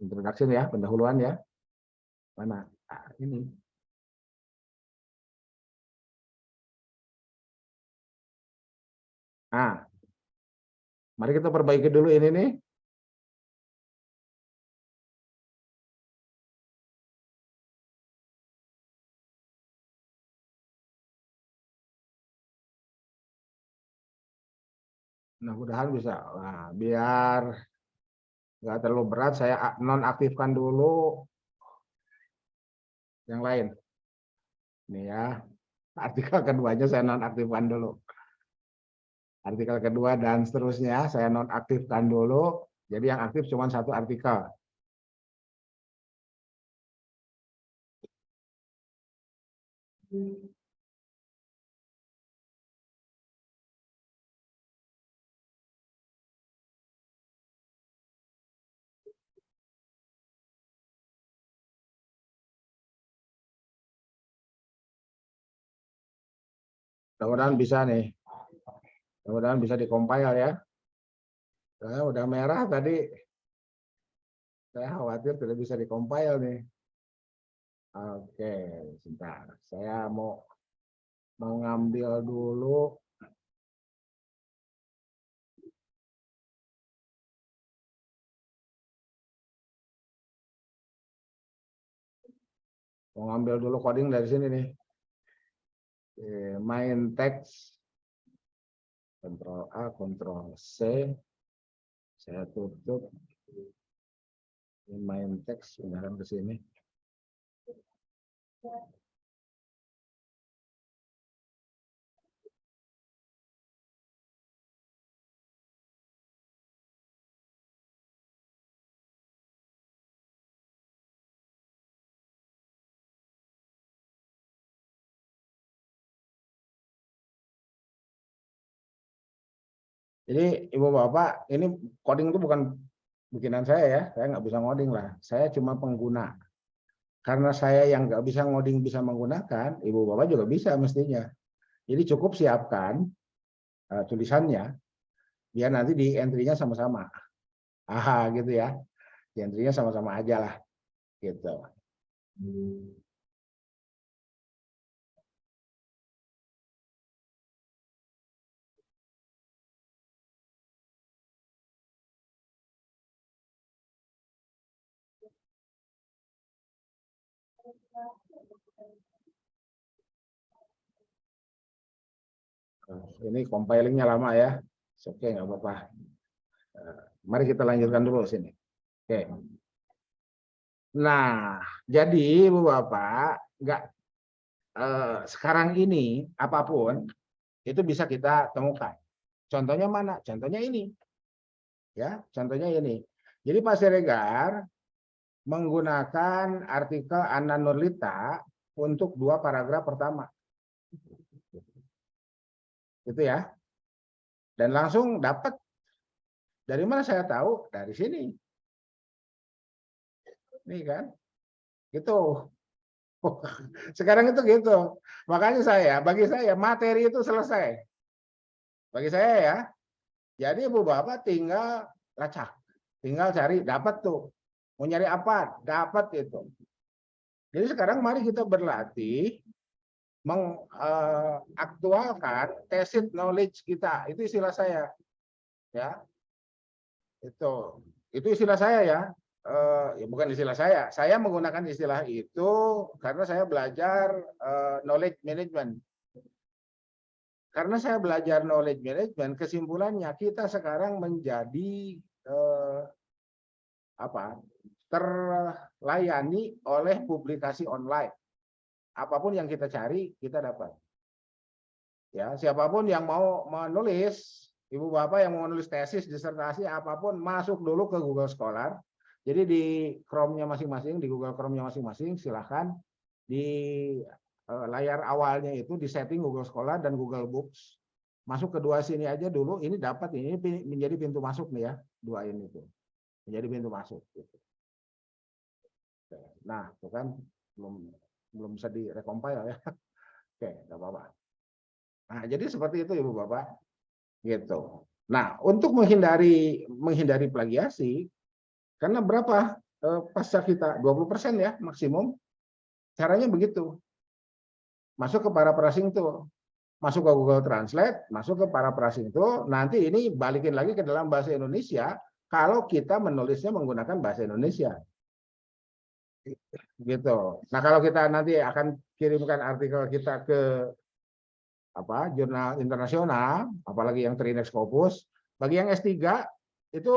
Introduction ya, pendahuluan ya. Mana? Ini. Nah, mari kita perbaiki dulu ini nih. Mudah-mudahan bisa. Nah, biar nggak terlalu berat, saya nonaktifkan dulu yang lain. Ini ya, artikel keduanya saya nonaktifkan dulu. Artikel kedua dan seterusnya saya nonaktifkan dulu. Jadi yang aktif cuma satu artikel. Mudah-mudahan bisa nih. Mudah-mudahan bisa dikompil ya. Nah, udah merah tadi. Saya khawatir tidak bisa dikompil nih. Oke, sebentar. Saya mau ngambil dulu. Mau ngambil dulu coding dari sini nih. Main text. Ctrl A, Ctrl C. Saya tutup. Main text pindahan ke sini. Jadi Ibu Bapak, ini coding itu bukan bikinan saya ya, saya nggak bisa ngoding lah. Saya cuma pengguna. Karena saya yang nggak bisa ngoding bisa menggunakan, Ibu Bapak juga bisa mestinya. Jadi cukup siapkan tulisannya, biar nanti di entry-nya sama-sama. Gitu ya. Di entry-nya sama-sama aja lah. Gitu. Ini compilingnya lama ya. Oke, nggak apa-apa. Mari kita lanjutkan dulu sini. Oke. Nah, jadi Ibu Bapak, nggak sekarang ini apapun itu bisa kita temukan. Contohnya mana? Contohnya ini. Ya, contohnya ini. Jadi Pak Siregar menggunakan artikel Anna Nurlita untuk 2 paragraf pertama. Gitu ya. Dan langsung dapat. Dari mana saya tahu? Dari sini. Nih kan. Gitu. Sekarang itu gitu. Makanya bagi saya materi itu selesai. Bagi saya ya. Jadi Ibu Bapak tinggal lacak. Tinggal cari, dapat tuh. Mau nyari apa? Dapat itu. Jadi sekarang mari kita berlatih mengaktualkan tacit knowledge kita. Itu istilah saya. Ya. Itu istilah saya ya. Ya bukan istilah saya. Saya menggunakan istilah itu karena saya belajar knowledge management. Karena saya belajar knowledge management, kesimpulannya kita sekarang menjadi terlayani oleh publikasi online. Apapun yang kita cari, kita dapat. Ya, siapapun yang mau menulis, Ibu Bapak yang mau menulis tesis, disertasi, apapun, masuk dulu ke Google Scholar. Jadi di Chrome-nya masing-masing, di Google Chrome-nya masing-masing, silahkan di layar awalnya itu di setting Google Scholar dan Google Books. Masuk kedua sini aja dulu, ini dapat, ini menjadi pintu masuk nih ya, 2 ini tuh. Menjadi pintu masuk. Gitu. Nah, itu kan belum bisa direcompile ya. Oke, nggak apa-apa. Nah, jadi seperti itu Ibu Bapak. Gitu. Nah, untuk menghindari plagiasi, karena berapa pasca kita 20% ya maksimum. Caranya begitu. Masuk ke paraphrasing tool. Masuk ke Google Translate, masuk ke paraphrasing tool, nanti ini balikin lagi ke dalam bahasa Indonesia kalau kita menulisnya menggunakan bahasa Indonesia. Gitu. Nah, kalau kita nanti akan kirimkan artikel kita ke jurnal internasional, apalagi yang Trinex Scopus, bagi yang S3 itu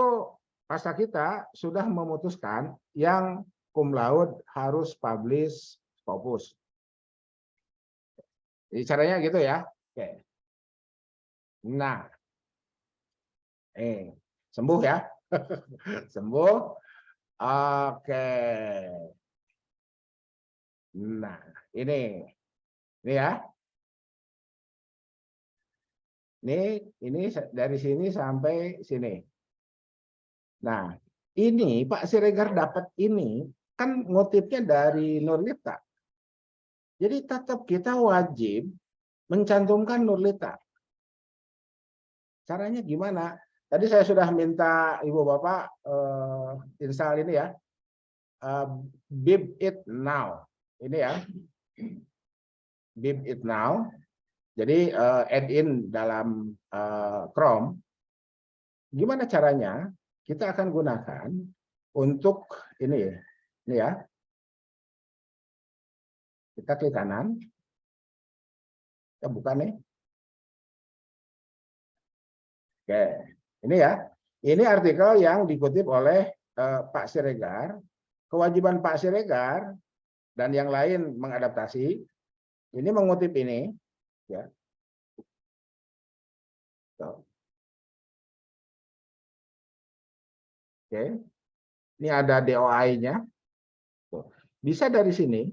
pasca kita sudah memutuskan yang cum laude harus publish Scopus. Jadi caranya gitu ya. Oke. Nah, sembuh ya. Sembuh. Oke. Nah, ini ya. Ini dari sini sampai sini. Nah, ini Pak Siregar dapat ini kan ngutipnya dari Nurlita. Jadi tetap kita wajib mencantumkan Nurlita. Caranya gimana? Tadi saya sudah minta Ibu Bapak install ini ya. Bib it now. Ini ya. Bib it now. Jadi add in dalam Chrome. Gimana caranya? Kita akan gunakan untuk ini ya. Kita klik kanan. Kita buka nih. Oke, ini ya. Ini artikel yang dikutip oleh Pak Siregar. Kewajiban Pak Siregar dan yang lain mengadaptasi. Ini mengutip ini, ya. Oke, ini ada DOI-nya. Bisa dari sini.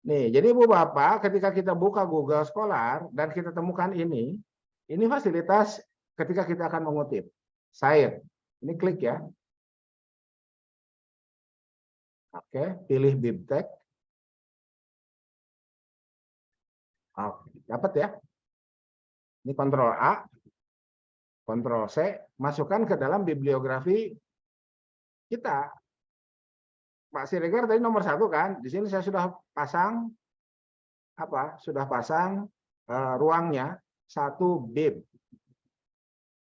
Nih, jadi Ibu Bapak, ketika kita buka Google Scholar dan kita temukan ini fasilitas ketika kita akan mengutip. Cite. Ini klik ya. Oke, pilih BibTeX. Oke, dapat ya. Ini Ctrl A, Ctrl C, masukkan ke dalam bibliografi kita. Pak Siregar tadi nomor 1 kan. Di sini saya sudah pasang ruangnya 1 bib.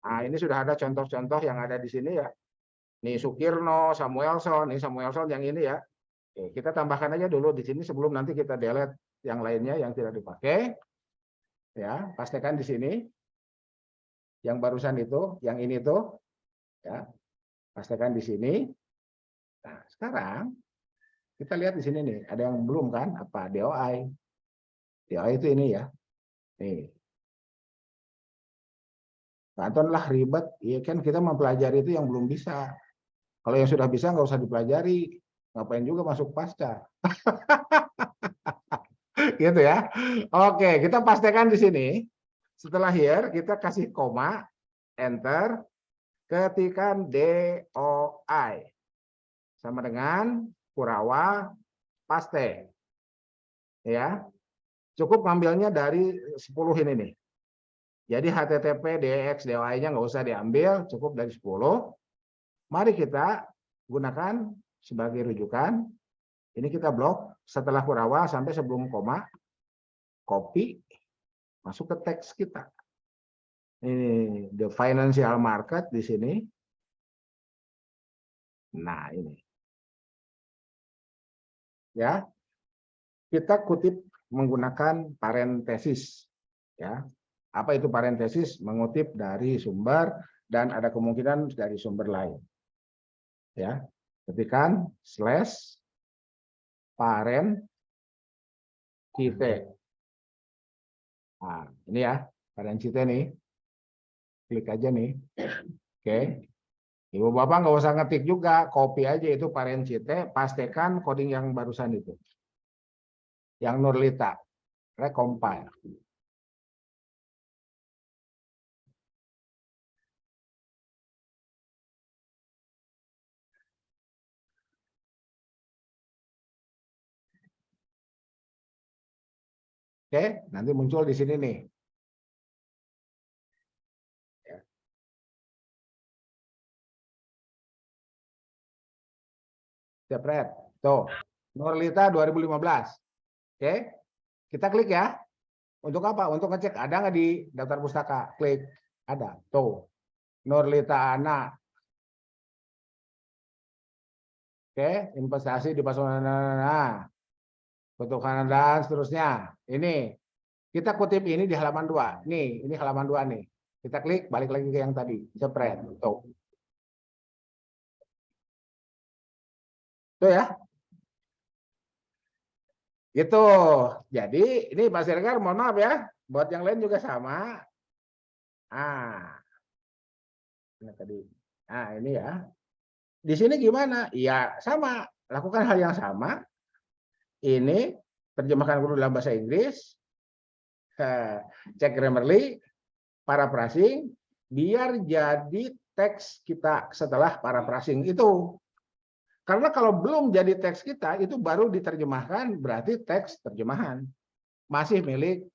Nah, ini sudah ada contoh-contoh yang ada di sini ya. Nih Sukirno, Samuelson, ini Samuelson yang ini ya. Oke, kita tambahkan aja dulu di sini sebelum nanti kita delete yang lainnya yang tidak dipakai. Ya, pastikan di sini. Yang barusan itu, yang ini tuh ya. Pastikan di sini. Nah, sekarang kita lihat di sini nih, ada yang belum kan? Apa DOI? DOI itu ini ya. Nih. Lah ribet, ya kan kita mempelajari itu yang belum bisa. Kalau yang sudah bisa nggak usah dipelajari, ngapain juga masuk pasca. Gitu ya. Oke, kita pastikan di sini. Setelah here, kita kasih koma, enter, ketikkan DOI. Sama dengan Kurawa, paste. Ya. Cukup ngambilnya dari 10 ini nih. Jadi HTTP, DX, DOI-nya nggak usah diambil, cukup dari 10. Mari kita gunakan sebagai rujukan. Ini kita blok setelah Kurawa sampai sebelum koma, copy, masuk ke teks kita. Ini the financial market di sini. Nah ini, ya kita kutip menggunakan parentesis, ya. Apa itu parentesis? Mengutip dari sumber dan ada kemungkinan dari sumber lain. Ya, ketikkan slash parent cite. Nah, ini ya, parent cite nih. Klik aja nih. Oke. Ibu Bapak nggak usah ngetik juga, copy aja itu parent cite, pastikan coding yang barusan itu. Yang Nurlita. Recompile. Oke, nanti muncul di sini nih. Jepret. Tuh, Nurlita 2015. Oke, kita klik ya. Untuk apa? Untuk ngecek ada nggak di daftar pustaka. Klik. Ada. Tuh, Nurlita anak. Oke, investasi di pasaran. Bentuk kanan dan seterusnya. Ini kita kutip ini di halaman 2. Nih, ini halaman 2 nih. Kita klik, balik lagi ke yang tadi. Jepret. Tuh. Tuh ya. Gitu. Jadi ini Pak Siregar, mohon maaf ya. Buat yang lain juga sama. Ini tadi. Nah, ini ya. Di sini gimana? Ya, sama. Lakukan hal yang sama. Ini terjemahkan dulu dalam bahasa Inggris. Cek Grammarly, paraphrasing, biar jadi teks kita setelah paraphrasing itu. Karena kalau belum jadi teks kita, itu baru diterjemahkan, berarti teks terjemahan. Masih milik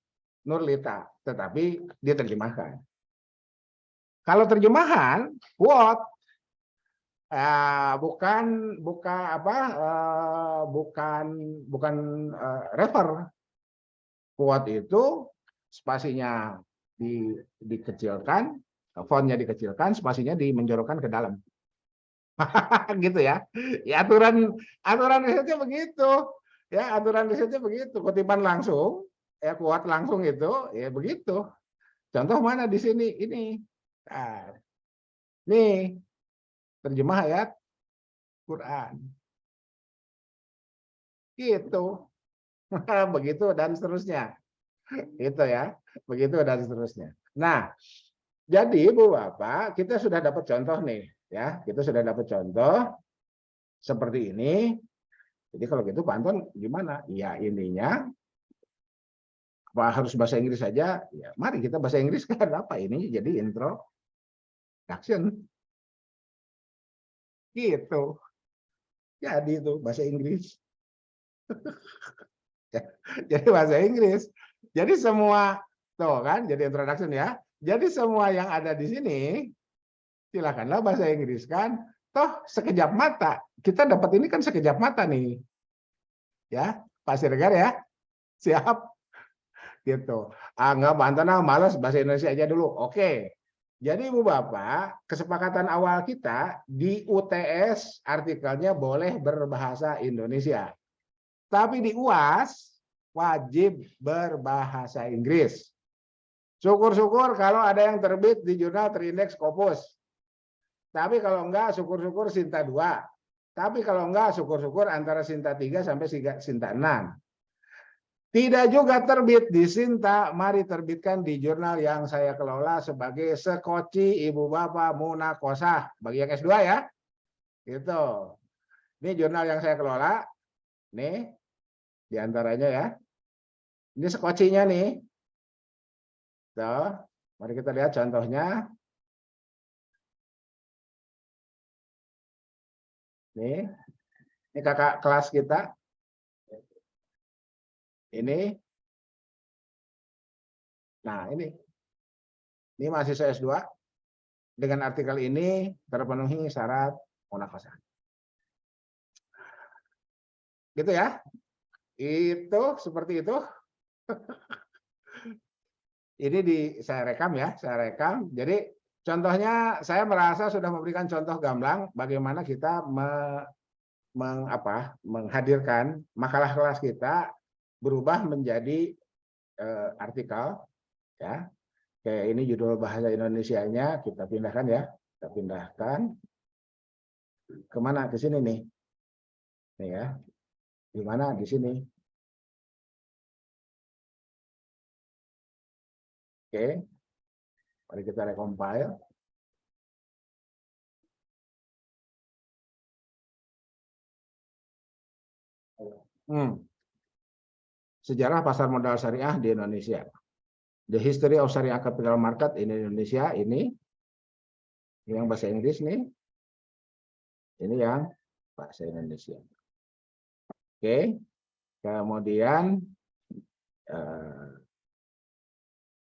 Nurlita, tetapi diterjemahkan. Kalau terjemahan, quote, bukan refer. Quote itu spasinya dikecilkan, fontnya dikecilkan, spasinya dimenjorokkan ke dalam. Gitu ya. Ya aturan risetnya begitu. Ya, aturan risetnya begitu. Kutipan langsung, ya quote langsung itu, ya begitu. Contoh mana di sini? Ini. Nah, nih terjemah ayat Quran. Gitu. Begitu dan seterusnya. Itu ya. Begitu dan seterusnya. Nah, jadi Ibu Bapak, kita sudah dapat contoh nih, ya. Kita sudah dapat contoh seperti ini. Jadi kalau gitu Pak Anton gimana? Ya ininya apa harus bahasa Inggris saja? Ya, mari kita bahasa Inggris kan apa ini? Jadi introduction. Gitu. Jadi itu bahasa Inggris. Jadi bahasa Inggris. Jadi semua tuh kan jadi introduction ya. Jadi semua yang ada di sini silakanlah bahasa Inggris kan. Toh sekejap mata. Kita dapat ini kan sekejap mata nih. Ya, Pak Siregar ya. Siap. Gitu. Enggak Bantana malas bahasa Indonesia aja dulu. Oke. Jadi Ibu Bapak, kesepakatan awal kita di UTS artikelnya boleh berbahasa Indonesia. Tapi di UAS wajib berbahasa Inggris. Syukur-syukur kalau ada yang terbit di jurnal terindeks Scopus. Tapi kalau enggak, syukur-syukur Sinta 2. Tapi kalau enggak, syukur-syukur antara Sinta 3 sampai Sinta 6. Tidak juga terbit di Sinta, mari terbitkan di jurnal yang saya kelola sebagai Sekoci Ibu Bapak Munakosah. Bagi yang S2 ya. Gitu. Ini jurnal yang saya kelola. Nih, diantaranya ya. Ini sekocinya nih. Tuh, mari kita lihat contohnya. Ini kakak kelas kita. Ini. Nah, ini mahasiswa S2. Dengan artikel ini terpenuhi syarat munakosah. Gitu ya. Itu seperti itu. Ini saya rekam ya, saya rekam. Jadi contohnya saya merasa sudah memberikan contoh gamblang bagaimana kita menghadirkan makalah kelas kita berubah menjadi artikel ya. Kayak ini judul bahasa Indonesianya kita pindahkan ya. Kita pindahkan kemana? Ke sini nih. Nih ya. Di mana? Di sini. Oke. Mari kita recompile. Sejarah pasar modal syariah di Indonesia. The History of Syariah Capital Market in Indonesia ini yang bahasa Inggris nih. Ini yang bahasa Indonesia. Oke. Kemudian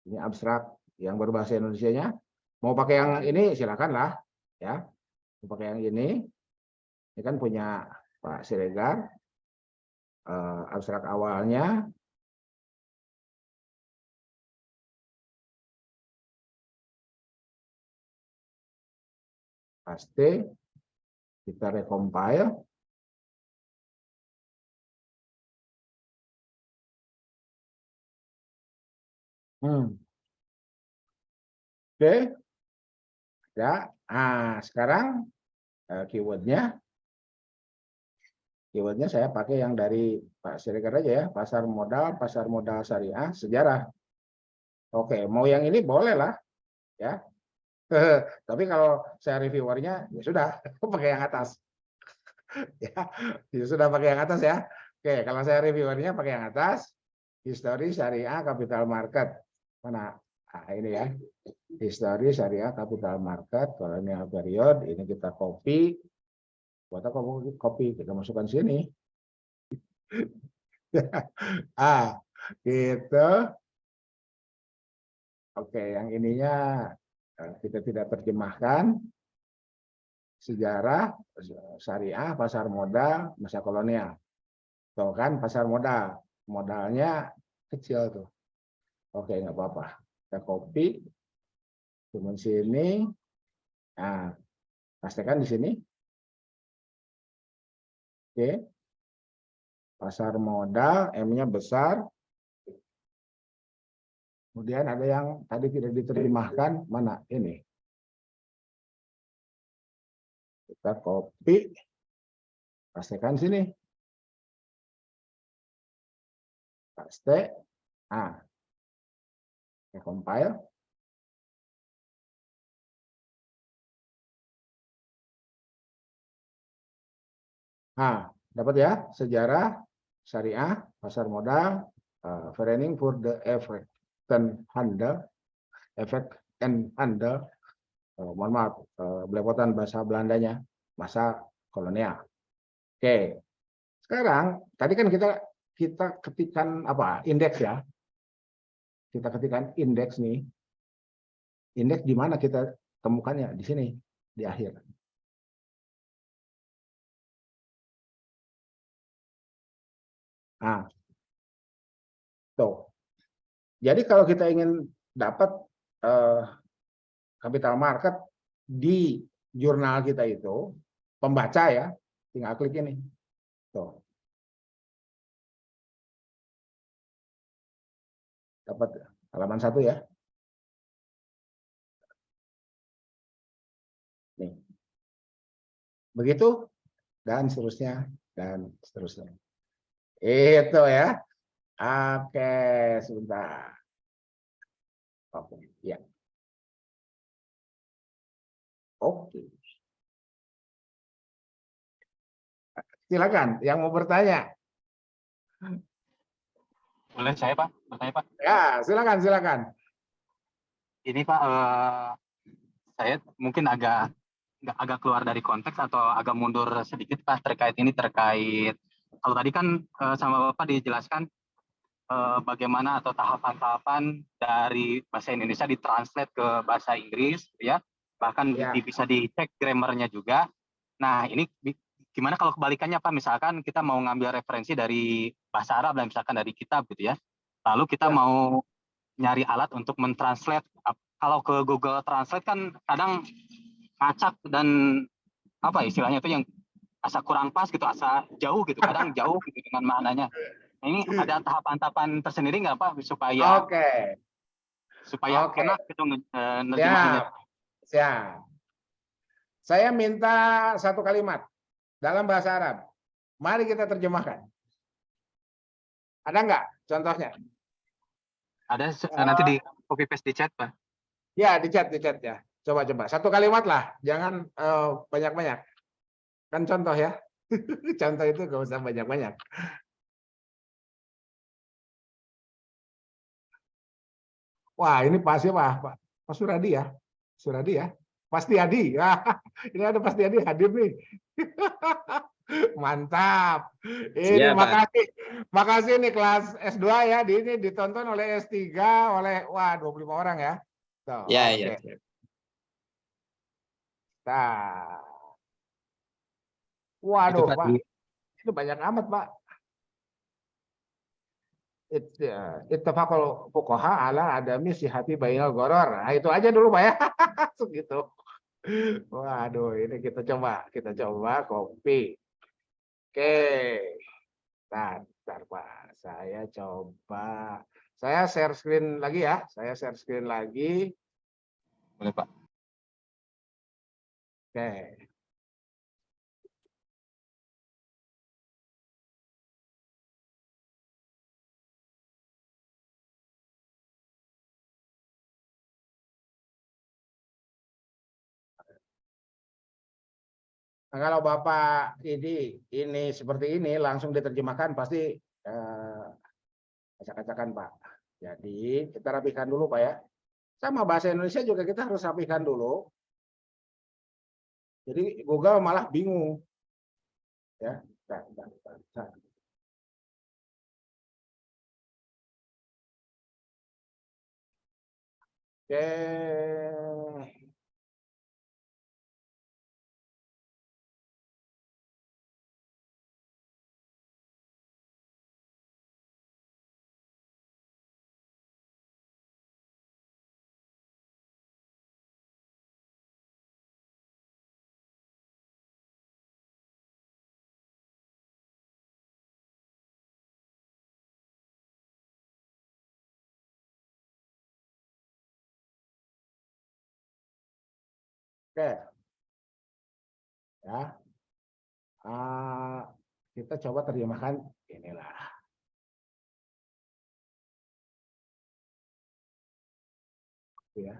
ini abstrak yang berbahasa Indonesianya. Mau pakai yang ini silakanlah ya. Mau pakai yang ini. Ini kan punya Pak Siregar. Abstrak awalnya. Paste. Kita recompile. Oke. Ya. Nah, sekarang keywordnya saya pakai yang dari Pak Siregar aja ya, pasar modal syariah, sejarah. Oke, mau yang ini boleh lah, ya. Tapi kalau saya reviewernya, ya sudah, pakai yang atas. Ya sudah pakai yang atas ya. Oke, kalau saya reviewernya pakai yang atas, History Syariah Capital Market. Mana? Nah, ini ya, History Syariah Capital Market, kolonial period, ini kita copy. Buat apa copy? Kita masukkan sini. Gitu. Oke, yang ininya kita tidak terjemahkan. Sejarah, syariah, pasar modal, masa kolonial. Tuh kan pasar modal. Modalnya kecil tuh. Oke, nggak apa-apa. Kita copy. Cuma sini. Nah, pastikan di sini. Oke. Pasar modal, M-nya besar. Kemudian ada yang tadi tidak diterjemahkan. Mana? Ini. Kita copy. Pastikan sini. Paste. Nah, kita compile. Nah, dapat ya sejarah, syariah, pasar modal, Vereniging for the Effect and Handel, Effect and Handel, mohon maaf, belepotan bahasa Belandanya, masa kolonial. Oke, sekarang tadi kan kita ketikkan apa? Indeks ya. Kita ketikkan indeks nih. Indeks di mana kita temukannya? Di sini, di akhir. Nah, tuh. Jadi kalau kita ingin dapat capital market di jurnal kita itu, pembaca ya, tinggal klik ini. Tuh. Dapat halaman 1 ya. Nih. Begitu dan seterusnya dan seterusnya. Itu ya. Oke, sebentar. Oke, ya. Oke. Silakan yang mau bertanya. Boleh saya Pak bertanya Pak? Ya, silakan, silakan. Ini Pak, saya mungkin agak keluar dari konteks atau agak mundur sedikit Pak terkait kalau tadi kan sama Bapak dijelaskan bagaimana atau tahapan-tahapan dari bahasa Indonesia ditranslate ke bahasa Inggris ya, bahkan Ya. bisa dicek grammarnya juga. Nah ini gimana kalau kebalikannya Pak, misalkan kita mau ngambil referensi dari bahasa Arab dan misalkan dari kitab gitu ya, lalu kita Ya. mau nyari alat untuk mentranslate. Kalau ke Google Translate kan kadang ngacak dan apa istilahnya itu yang asa kurang pas gitu, asa jauh gitu, kadang jauh gitu dengan maknanya. Nah, ini ada tahapan-tahapan tersendiri nggak Pak supaya Oke. Oke. enak gitu nerjemahinnya? Siap. Siap. Saya minta satu kalimat dalam bahasa Arab. Mari kita terjemahkan. Ada nggak contohnya? Ada nanti di copy paste di chat Pak. Ya, di chat ya. Coba. Satu kalimat lah, jangan banyak-banyak. Kan contoh ya. Contoh itu nggak usah banyak-banyak. Wah, ini pasti Pak Suradi ya. Suradi ya. Pasti Adi. Ini ada Pasti Adi hadir nih. Mantap. Ini Siap, Pak. makasih nih kelas S2 ya. Ini ditonton oleh S3 oleh 25 orang ya. Tuh, Ya, oke. ya, siap. Nah. Itu Waduh, Pak. Pak. Itu banyak amat, Pak. Ittafaqul fuqaha ala adami sihati bainal gharar. Nah, itu aja dulu, Pak ya. Segitu. Waduh, ini kita coba copy. Oke. Bentar, Pak. Saya share screen lagi ya. Boleh Pak. Oke. Nah, kalau Bapak ini seperti ini langsung diterjemahkan pasti acak-acakan, Pak. Jadi kita rapikan dulu, Pak ya. Sama bahasa Indonesia juga kita harus rapikan dulu. Jadi Google malah bingung. Ya. Bentar. Oke. Oke, ya. Kita coba terjemahkan inilah. Ya.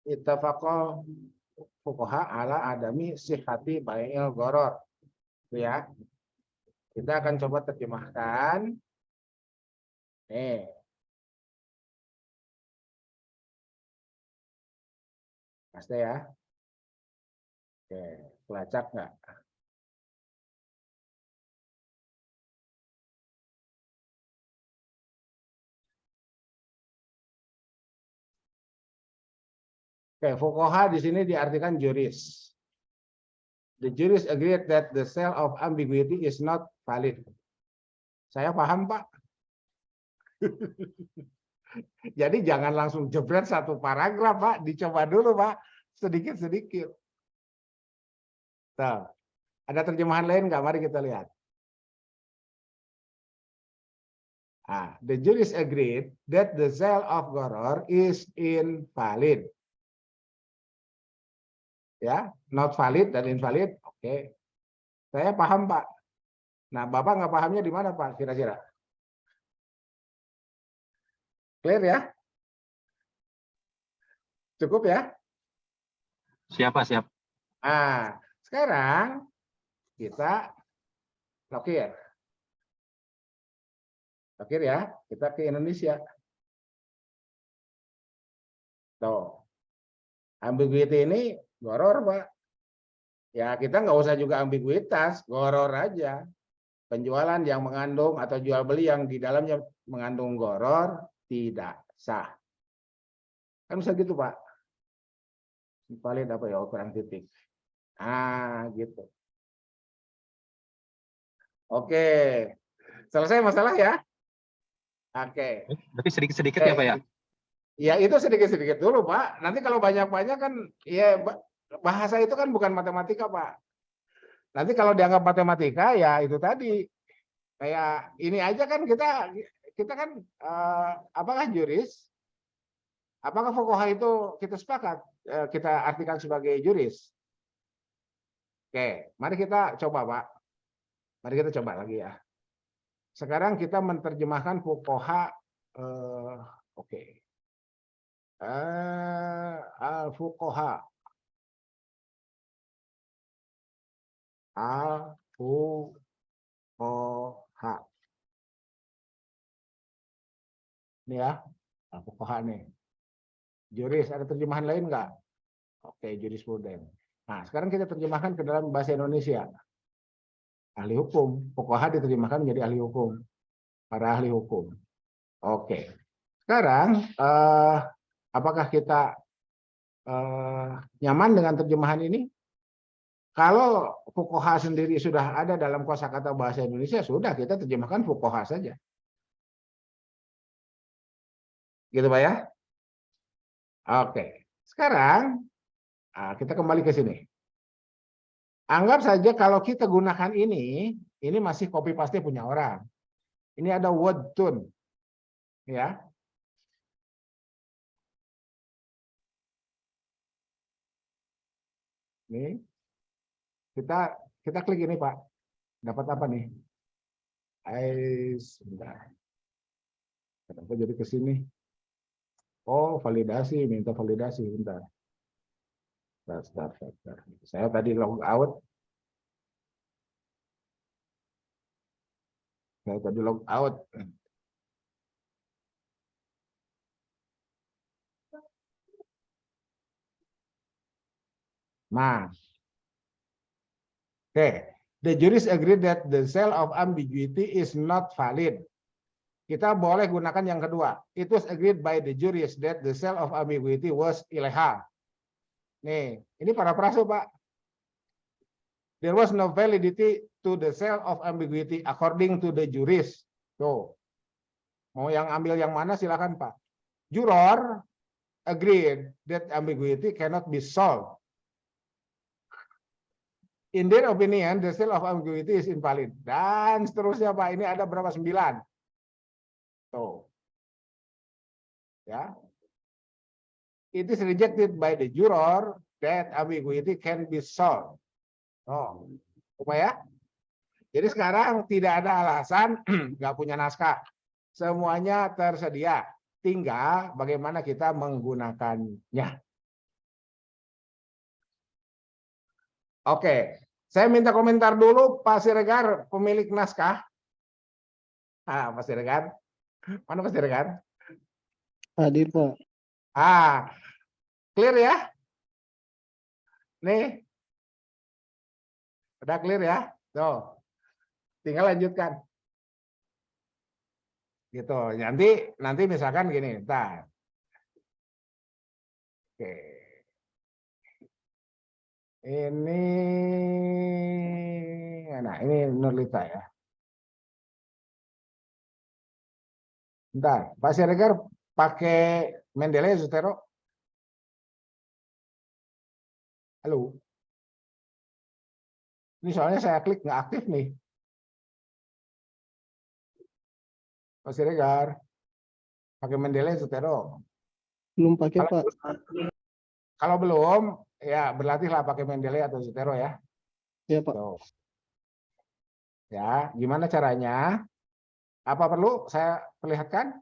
Ittafaqal fuqaha ala adami sihhati bai'il gharar. Ya. Kita akan coba terjemahkan. Nih. Pasti ya. Oke, pelacak nggak? Oke, fuqaha di sini diartikan juris. The jurist agreed that the sale of ambiguity is not valid. Saya paham, Pak. Jadi jangan langsung jebret satu paragraf, Pak. Dicoba dulu, Pak. Sedikit-sedikit. Tuh. Ada terjemahan lain nggak? Mari kita lihat. The jurist agreed that the sale of gharar is invalid. Ya, not valid dan invalid. Oke. Saya paham, Pak. Nah, Bapak nggak pahamnya di mana, Pak, kira-kira? Clear ya? Cukup ya? Siapa? Nah, sekarang kita lokir. Lokir ya, kita ke Indonesia. Tuh. Ambiguity ini gharar, Pak. Ya, kita nggak usah juga ambiguitas, gharar aja. Penjualan yang mengandung atau jual beli yang di dalamnya mengandung gharar tidak sah. Kan bisa gitu, Pak. Valid apa ya, kurang titik. Gitu. Oke. Selesai masalah ya? Oke. Berarti sedikit-sedikit ya, Pak ya? Ya, itu sedikit-sedikit dulu, Pak. Nanti kalau banyak-banyak kan, ya bahasa itu kan bukan matematika, Pak. Nanti kalau dianggap matematika, ya itu tadi. Kayak ini aja kan kita kan apakah juris? Apakah fuqaha itu kita sepakat kita artikan sebagai juris? Oke, mari kita coba, Pak. Mari kita coba lagi ya. Sekarang kita menerjemahkan fuqaha. Oke. Al-fuqaha. Al-fuqaha. Ini ya, al-fuqaha nih. Juris, ada terjemahan lain nggak? Oke, jurispruden. Nah, sekarang kita terjemahkan ke dalam bahasa Indonesia. Ahli hukum. Fuqaha diterjemahkan menjadi ahli hukum. Para ahli hukum. Oke. Sekarang, apakah kita nyaman dengan terjemahan ini? Kalau fuqaha sendiri sudah ada dalam kosakata bahasa Indonesia, sudah kita terjemahkan fuqaha saja. Gitu, Pak ya? Oke. Sekarang kita kembali ke sini. Anggap saja kalau kita gunakan ini masih copy paste punya orang. Ini ada word tune. Ya. Nih. Kita klik ini, Pak. Dapat apa nih? Sebentar. Kenapa jadi ke sini? Oh, validasi, minta validasi, bentar. Start. Saya tadi log out. Nah. Okay. The jurist agreed that the sale of ambiguity is not valid. kita boleh gunakan yang kedua. It was agreed by the juries that the sale of ambiguity was illegal. Nih, ini parafrase, Pak. There was no validity to the sale of ambiguity according to the juries. Tuh. Mau yang ambil yang mana silakan, Pak. Juror agreed that ambiguity cannot be solved. In their opinion, the sale of ambiguity is invalid. Dan seterusnya, Pak. Ini ada berapa? 9. Tuh. Ya. It is rejected by the juror that ambiguity can be solved. Oh, ya. Jadi sekarang tidak ada alasan nggak punya naskah. Semuanya tersedia. Tinggal bagaimana kita menggunakannya. Oke, saya minta komentar dulu Pak Siregar, pemilik naskah. Pak Siregar, mana Pak Siregar? Hadir, Pak. Clear ya? Nih. Udah clear ya? Tuh. Tinggal lanjutkan. Gitu. Nanti misalkan gini, ntar. Oke. Ini Nurlita ya. Bentar, Pak Siregar pakai Mendeley Zotero? Halo. Ini soalnya saya klik nggak aktif nih. Pak Siregar, pakai Mendeley Zotero? Belum pakai, Pak. Kalau belum, ya berlatihlah pakai Mendeley atau Zotero ya. Ya, Pak. Tuh. Ya, gimana caranya? Apa perlu saya perlihatkan?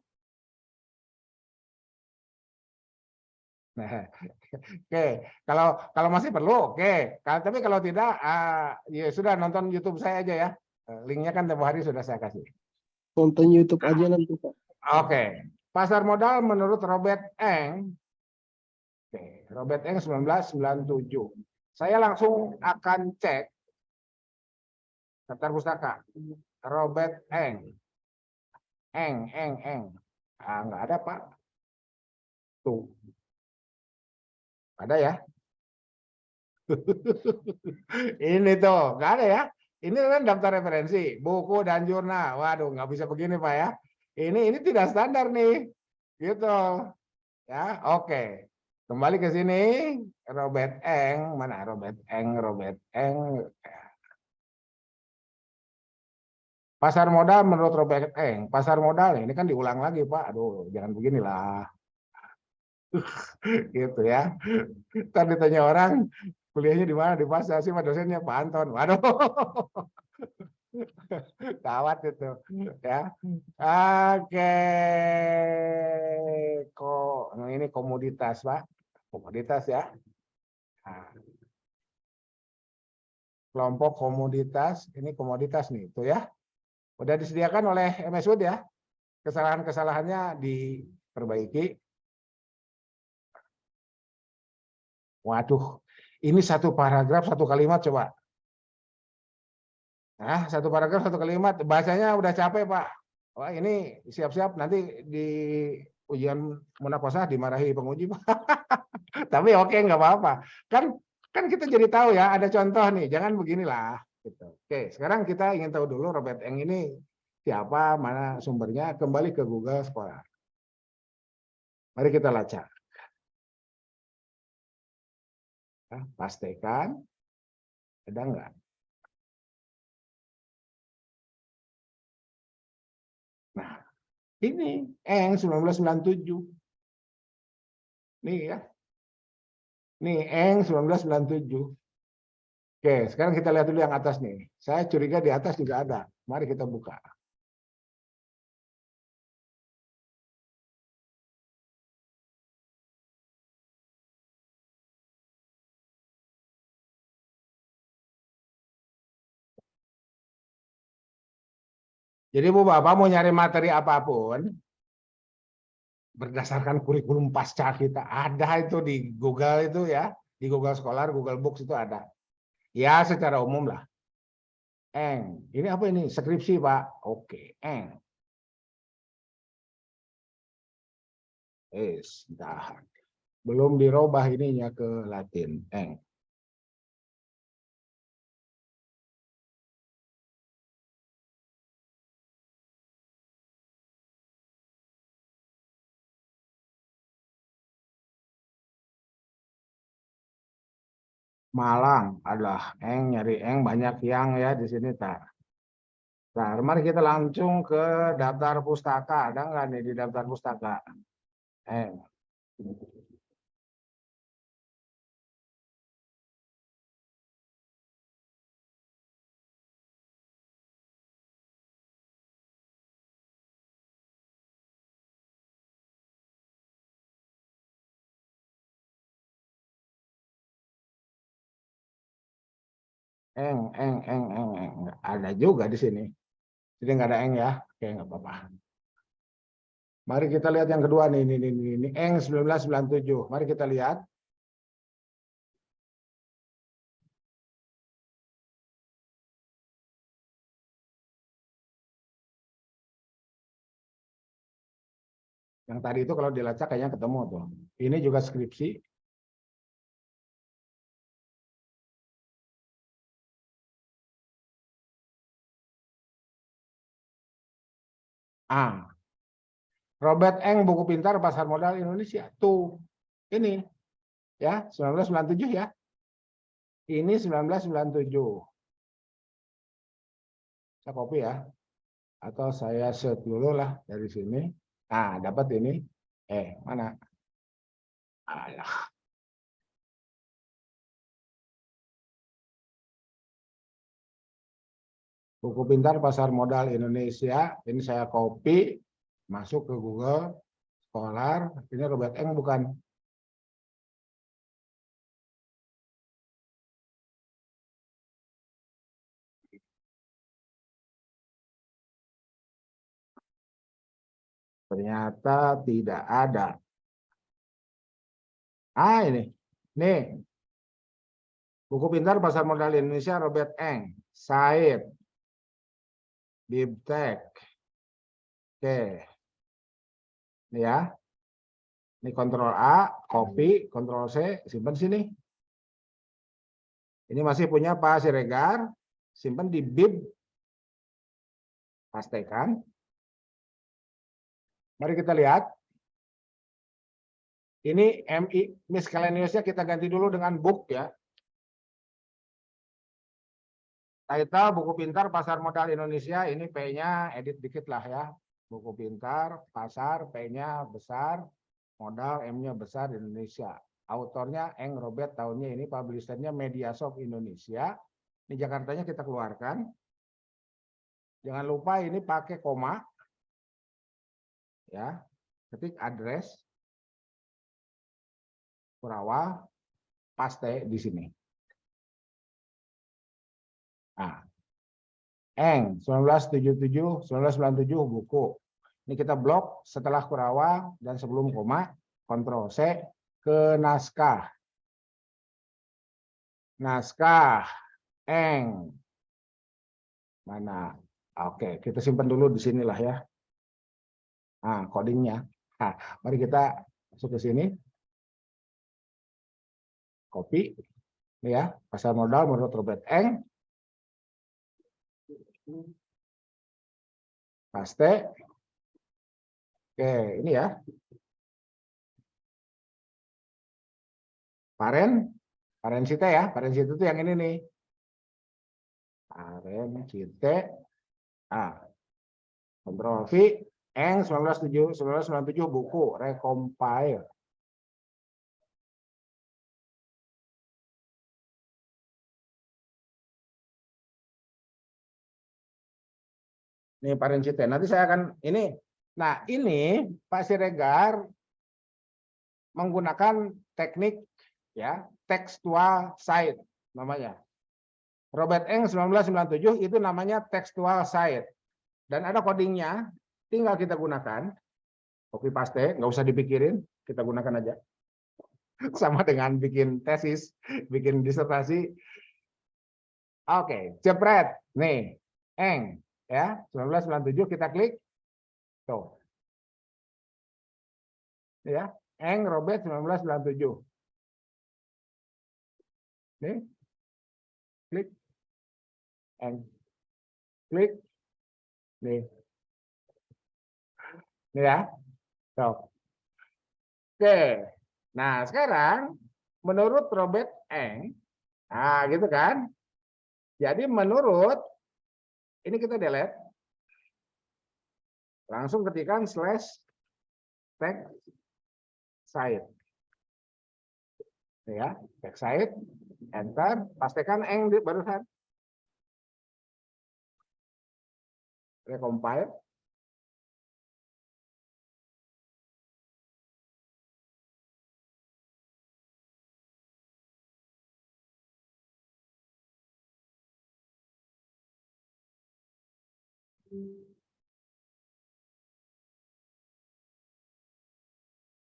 Nah, oke, kalau masih perlu, oke. Tapi kalau tidak, ya sudah nonton YouTube saya aja ya. Linknya kan tempo hari sudah saya kasih. Tonton YouTube aja nanti, Pak. Oke, pasar modal menurut Robert Eng. Oke, Robert Eng 1997. Saya langsung akan cek daftar pustaka. Robert Eng. Eng. Nggak ada, Pak. Tuh. Ada ya? Ini tuh, nggak ada ya? Ini kan daftar referensi, buku dan jurnal. Waduh, nggak bisa begini, Pak ya. Ini tidak standar nih. Gitu. Ya, oke. Kembali ke sini, Robert Eng. Mana Robert Eng. Pasar modal menurut Robert Eng. Pasar modal ini kan diulang lagi, Pak. Aduh, jangan beginilah. Gitu ya. Ntar ditanya orang, kuliahnya di mana? Di pasar sih, Pak dosennya Pak Anton. Waduh. Gawat itu. Ya. Oke. Ini komoditas, Pak. Komoditas ya. Nah. Kelompok komoditas, ini komoditas nih, itu ya. Udah disediakan oleh MS Word ya. Kesalahan-kesalahannya diperbaiki. Waduh, ini satu paragraf, satu kalimat coba. Nah, satu paragraf, satu kalimat. Bahasanya udah capek, Pak. Wah, ini siap-siap nanti di ujian munakosah dimarahi penguji, Pak. Tapi oke, nggak apa-apa. Kan kita jadi tahu ya, ada contoh nih. Jangan beginilah. Gitu. Oke, sekarang kita ingin tahu dulu Robert Eng ini siapa, mana sumbernya. Kembali ke Google Scholar. Mari kita lacak. Nah, pastikan ada nggak? Nah, ini Eng 1997. Nih ya. Nih Eng 1997. Oke, sekarang kita lihat dulu yang atas nih. Saya curiga di atas juga ada. Mari kita buka. Jadi Bu Bapak mau nyari materi apapun, berdasarkan kurikulum pasca kita, ada itu di Google itu ya. Di Google Scholar, Google Books itu ada. Ya secara umum lah. Eng, ini apa ini? Skripsi Pak. Oke, Eng. Dah. Belum dirubah ininya ke Latin. Eng. Malang adalah eng, nyari eng banyak yang ya di sini tak. Nah, mari kita langsung ke daftar pustaka. Ada nggak nih di daftar pustaka? Eng. Eng. Ada juga di sini. Jadi nggak ada eng ya. Oke, nggak apa-apa. Mari kita lihat yang kedua nih. Ini eng 1997. Mari kita lihat. Yang tadi itu kalau dilacak kayaknya ketemu tuh. Ini juga skripsi. Robert Eng, buku pintar pasar modal Indonesia. Tuh, ini ya 1997 ya. Ini 1997. Saya copy ya. Atau saya set dulu lah dari sini. Nah, dapat ini. Mana? Alah. Buku pintar pasar modal Indonesia. Ini saya copy, masuk ke Google Scholar. Ini Robert Eng bukan. Ternyata tidak ada. Ini. Nih. Buku pintar pasar modal Indonesia Robert Eng. Said. Bibtek. Oke. Ini ya. Ini kontrol A, copy, kontrol C, simpan sini. Ini masih punya Pak Siregar, simpan di bib. Pastikan. Mari kita lihat. Ini MI miscellaneous-nya kita ganti dulu dengan book ya. Title buku pintar pasar modal Indonesia, ini P-nya edit dikit lah ya. Buku pintar, pasar, P-nya besar, modal, M-nya besar Indonesia. Autornya Eng Robert, tahunnya ini, publishernya Mediasoft Indonesia. Ini Jakartanya kita keluarkan. Jangan lupa ini pakai koma. Ya. Ketik address. Kurawa, paste di sini. Nah, Eng 1997 buku. Ini kita blok setelah Kurawa dan sebelum koma, Ctrl C ke naskah. Naskah Eng. Mana? Oke, kita simpan dulu di sinilah ya. Nah, codingnya. Nah, mari kita masuk ke sini. Copy. Ini ya, pasar modal menurut Robert Eng. Paste. Oke, ini ya. Parensite ya. Parensite itu yang ini nih. Parensite. Kontrol V. Eng 1997 buku. Recompile. Ini Parensite. Nanti saya akan ini. Nah, ini Pak Siregar menggunakan teknik ya, textual site namanya. Robert Eng 1997 itu namanya textual site. Dan ada codingnya, tinggal kita gunakan. Copy paste, nggak usah dipikirin, kita gunakan aja. Sama dengan bikin tesis, bikin disertasi. Oke, jepret. Nih, Eng ya, 1997 kita klik. Tuh. Ya, Eng Robert 1997. Nih, klik, Eng, klik, nih ya. Tuh. Oke, nah sekarang menurut Robert Eng, nah gitu kan. Jadi menurut, ini kita delete, langsung ketikkan /text site. Ya, text site, enter, pastikan Eng di barusan. Recompile.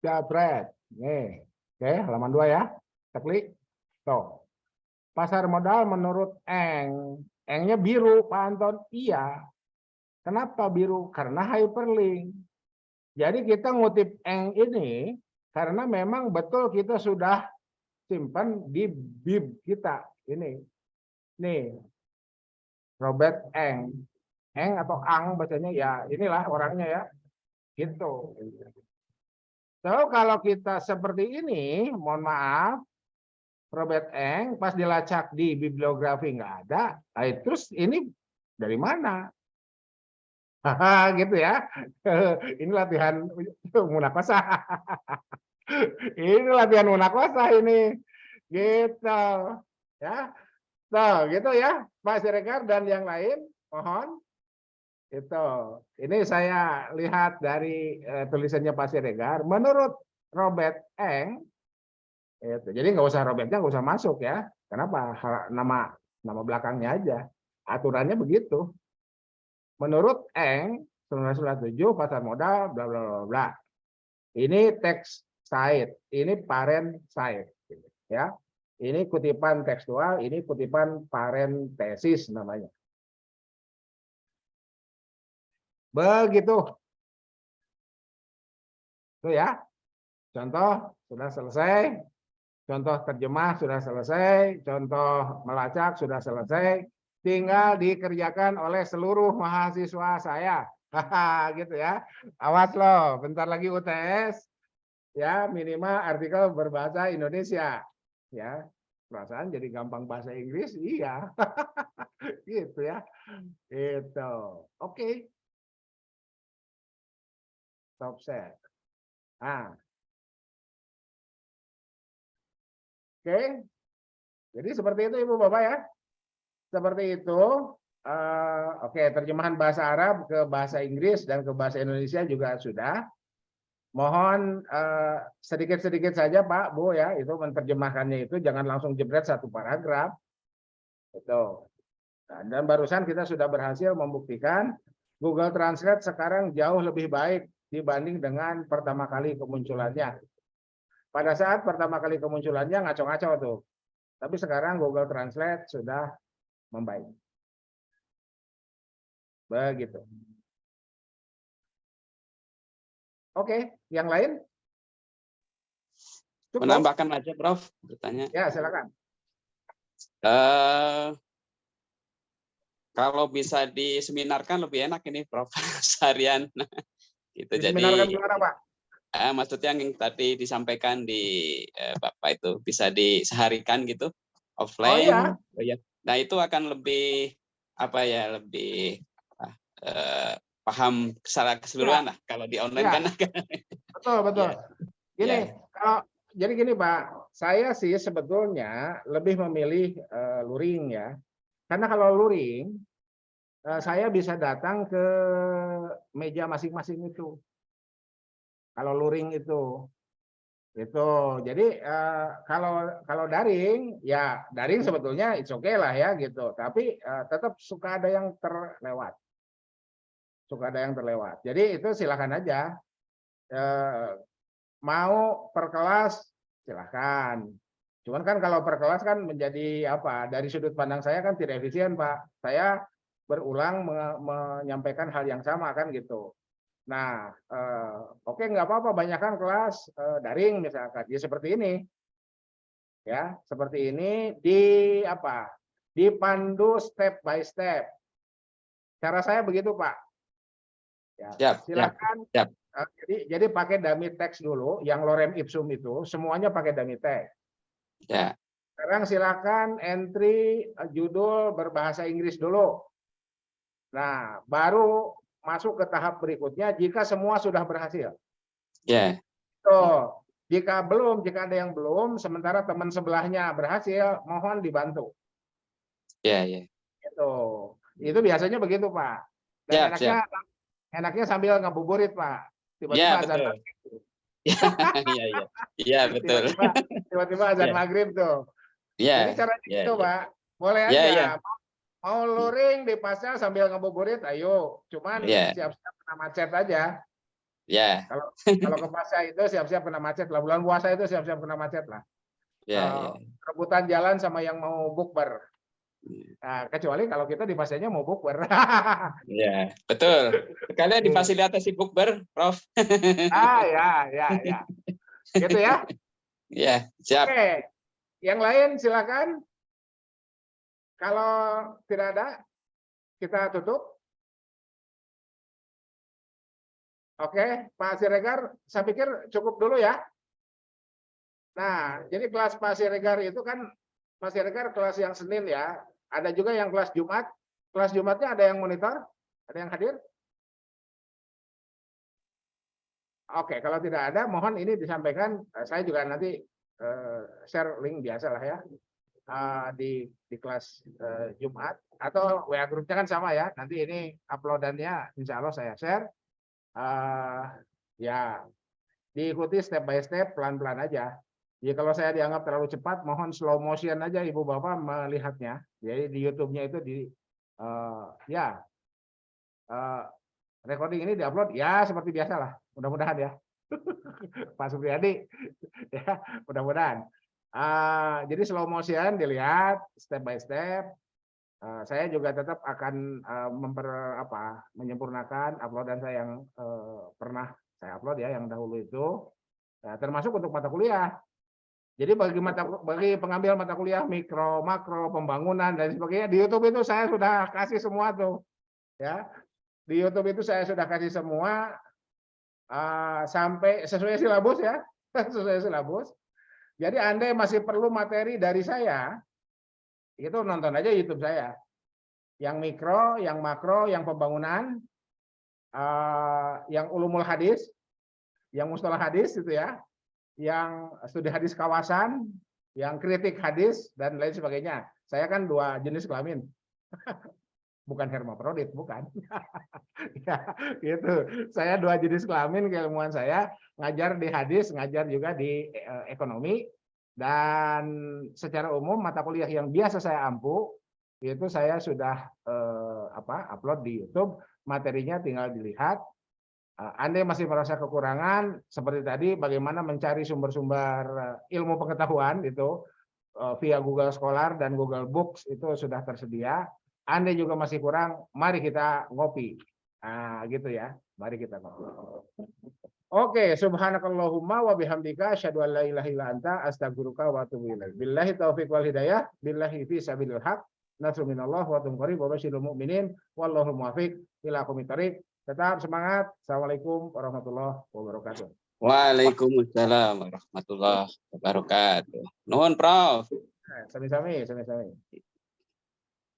Jabret. Nih. Oke, halaman 2 ya. Kita klik. Tuh. Pasar modal menurut Eng. Engnya biru, Pak Anton. Iya. Kenapa biru? Karena hyperlink. Jadi kita ngutip Eng ini karena memang betul kita sudah simpan di bib kita. Ini. Nih. Robert Eng. Eng atau Ang bacanya ya inilah orangnya ya. Gitu. So, kalau kita seperti ini, mohon maaf, Robert Eng pas dilacak di bibliografi nggak ada, terus ini dari mana? Haha, gitu ya. Ini latihan munakosa. Ini latihan munakosa ini. Gitu. Ya. Tuh, gitu ya, Pak Siregar dan yang lain, mohon. Itu. Ini saya lihat dari tulisannya Pak Siregar. Menurut Robert Eng, itu. Jadi nggak usah Robertnya nggak usah masuk ya. Kenapa? Nama belakangnya aja. Aturannya begitu. Menurut Eng 1997 pasar modal bla bla bla bla. Ini text site, ini parent site, ya. Ini kutipan tekstual, ini kutipan parentesis namanya. Begitu. Itu ya. Contoh sudah selesai. Contoh terjemah sudah selesai. Contoh melacak sudah selesai. Tinggal dikerjakan oleh seluruh mahasiswa saya. Haha, gitu ya. Awas loh, bentar lagi UTS. Ya, minimal artikel berbahasa Indonesia. Ya, perasaan jadi gampang bahasa Inggris, iya. Gitu ya. Itu. Oke. Stop share. Nah. Oke. Jadi seperti itu Ibu Bapak ya. Seperti itu. Oke, terjemahan bahasa Arab ke bahasa Inggris dan ke bahasa Indonesia juga sudah. Mohon sedikit-sedikit saja Pak, Bu ya, itu menerjemahkannya itu jangan langsung jebret satu paragraf. Itu. Nah, dan barusan kita sudah berhasil membuktikan Google Translate sekarang jauh lebih baik dibanding dengan pertama kali kemunculannya. Pada saat pertama kali kemunculannya ngaco-ngaco tuh. Tapi sekarang Google Translate sudah membaik. Begitu. Oke, yang lain? Cukup? Menambahkan aja, Prof. Bertanya. Ya, silakan. Kalau bisa diseminarkan lebih enak ini, Prof. Seharian. Gitu. Diseminarkan Jadi, gimana, Pak? maksudnya yang tadi disampaikan di Bapak itu bisa diseharikan gitu, offline. Oh iya. Nah itu akan lebih apa ya, lebih paham secara keseluruhan lah. Kalau di online kan. Betul. Ya. Gini, jadi gini Pak, saya sih sebetulnya lebih memilih luring ya. Karena kalau luring, saya bisa datang ke meja masing-masing itu. Kalau luring itu. Jadi kalau daring, ya daring sebetulnya it's okay lah ya gitu. Tapi tetap suka ada yang terlewat. Jadi itu silakan aja. Mau per kelas silakan. Cuman kan kalau per kelas kan menjadi apa? Dari sudut pandang saya kan tidak efisien, Pak. Saya berulang menyampaikan hal yang sama kan gitu. Nah, oke nggak apa-apa, banyakkan kelas daring misalkan. Ya seperti ini, ya seperti ini dipandu step by step. Cara saya begitu Pak. Ya, Siap, silakan. siap. Jadi pakai dummy text dulu, yang lorem ipsum itu semuanya pakai dummy text. Ya, Sekarang silakan entry judul berbahasa Inggris dulu. Nah, baru masuk ke tahap berikutnya jika semua sudah berhasil. ya, Tuh, jika ada yang belum, sementara teman sebelahnya berhasil, mohon dibantu. ya, ya. Itu biasanya begitu, Pak. Dan Siap, siap. enaknya sambil ngabuburit, Pak. Tiba-tiba Ya, azan betul. maghrib. Iya, iya. Iya, betul. Tiba-tiba azan Ya. maghrib tuh. Ya, Jadi caranya ya, gitu, ya. Pak. Boleh Ya, aja. ya. Mau luring di pasar sambil ngabuburit, ayo. Cuman Ya, siap-siap kena macet aja. ya, Kalau ke pasar itu siap-siap kena macet lah. Bulan puasa itu siap-siap kena macet lah. ya, ya. Rebutan jalan sama yang mau bukber. Nah, kecuali kalau kita di pasarnya mau bukber. Ya, betul. Kalian difasilitasi bukber, Prof. Ya. Gitu ya. Ya, siap. Oke. Yang lain silakan. Kalau tidak ada, kita tutup. Oke, Pak Siregar, saya pikir cukup dulu ya. Nah, jadi kelas Pak Siregar itu kan, Pak Siregar kelas yang Senin ya. Ada juga yang kelas Jumat. Kelas Jumatnya ada yang monitor? Ada yang hadir? Oke, kalau tidak ada, mohon ini disampaikan. Saya juga nanti share link biasa lah ya. Di kelas Jumat. Atau WA grupnya kan sama ya. Nanti ini uploadannya insya Allah saya share. Ya, diikuti step by step, pelan-pelan aja. Jadi kalau saya dianggap terlalu cepat, mohon slow motion aja Ibu Bapak melihatnya. Jadi di YouTube-nya itu recording ini diupload ya seperti biasa lah. Mudah-mudahan ya. Pak Supriyadi, ya mudah-mudahan. Jadi slow motion dilihat step by step. Saya juga tetap akan menyempurnakan uploadan saya yang pernah saya upload ya yang dahulu itu, termasuk untuk mata kuliah. Jadi bagi pengambil mata kuliah mikro, makro, pembangunan dan sebagainya di YouTube itu saya sudah kasih semua tuh, ya. Di YouTube itu saya sudah kasih semua sampai sesuai silabus ya, sesuai silabus. Jadi Anda masih perlu materi dari saya, itu nonton aja YouTube saya. Yang mikro, yang makro, yang pembangunan, yang ulumul hadis, yang mustalah hadis itu ya, yang studi hadis kawasan, yang kritik hadis dan lain sebagainya. Saya kan 2 jenis kelamin. Bukan hermafrodit, bukan. Ya, gitu. Saya 2 jenis kelamin, keilmuan saya ngajar di hadis, ngajar juga di ekonomi, dan secara umum mata kuliah yang biasa saya ampu itu saya sudah upload di YouTube, materinya tinggal dilihat. Anda masih merasa kekurangan seperti tadi, bagaimana mencari sumber-sumber ilmu pengetahuan itu via Google Scholar dan Google Books itu sudah tersedia. Anda juga masih kurang, mari kita ngopi. Nah, gitu ya. Mari kita ngopi. Oke, subhanakallahumma wa bihamdika asyhadu an la ilaha illa anta astaghfiruka wa atubu ilaik. Billahi taufiq wal hidayah, billahi fi sabilil haq. Nasrun minallah wa tumqarib wa basyiril mu'minin wallahu muwaffiq ila aqwamit thoriq. Tetap semangat. Assalamualaikum warahmatullahi wabarakatuh. Waalaikumsalam warahmatullahi wabarakatuh. Nuhun, Prof. Sami-sami.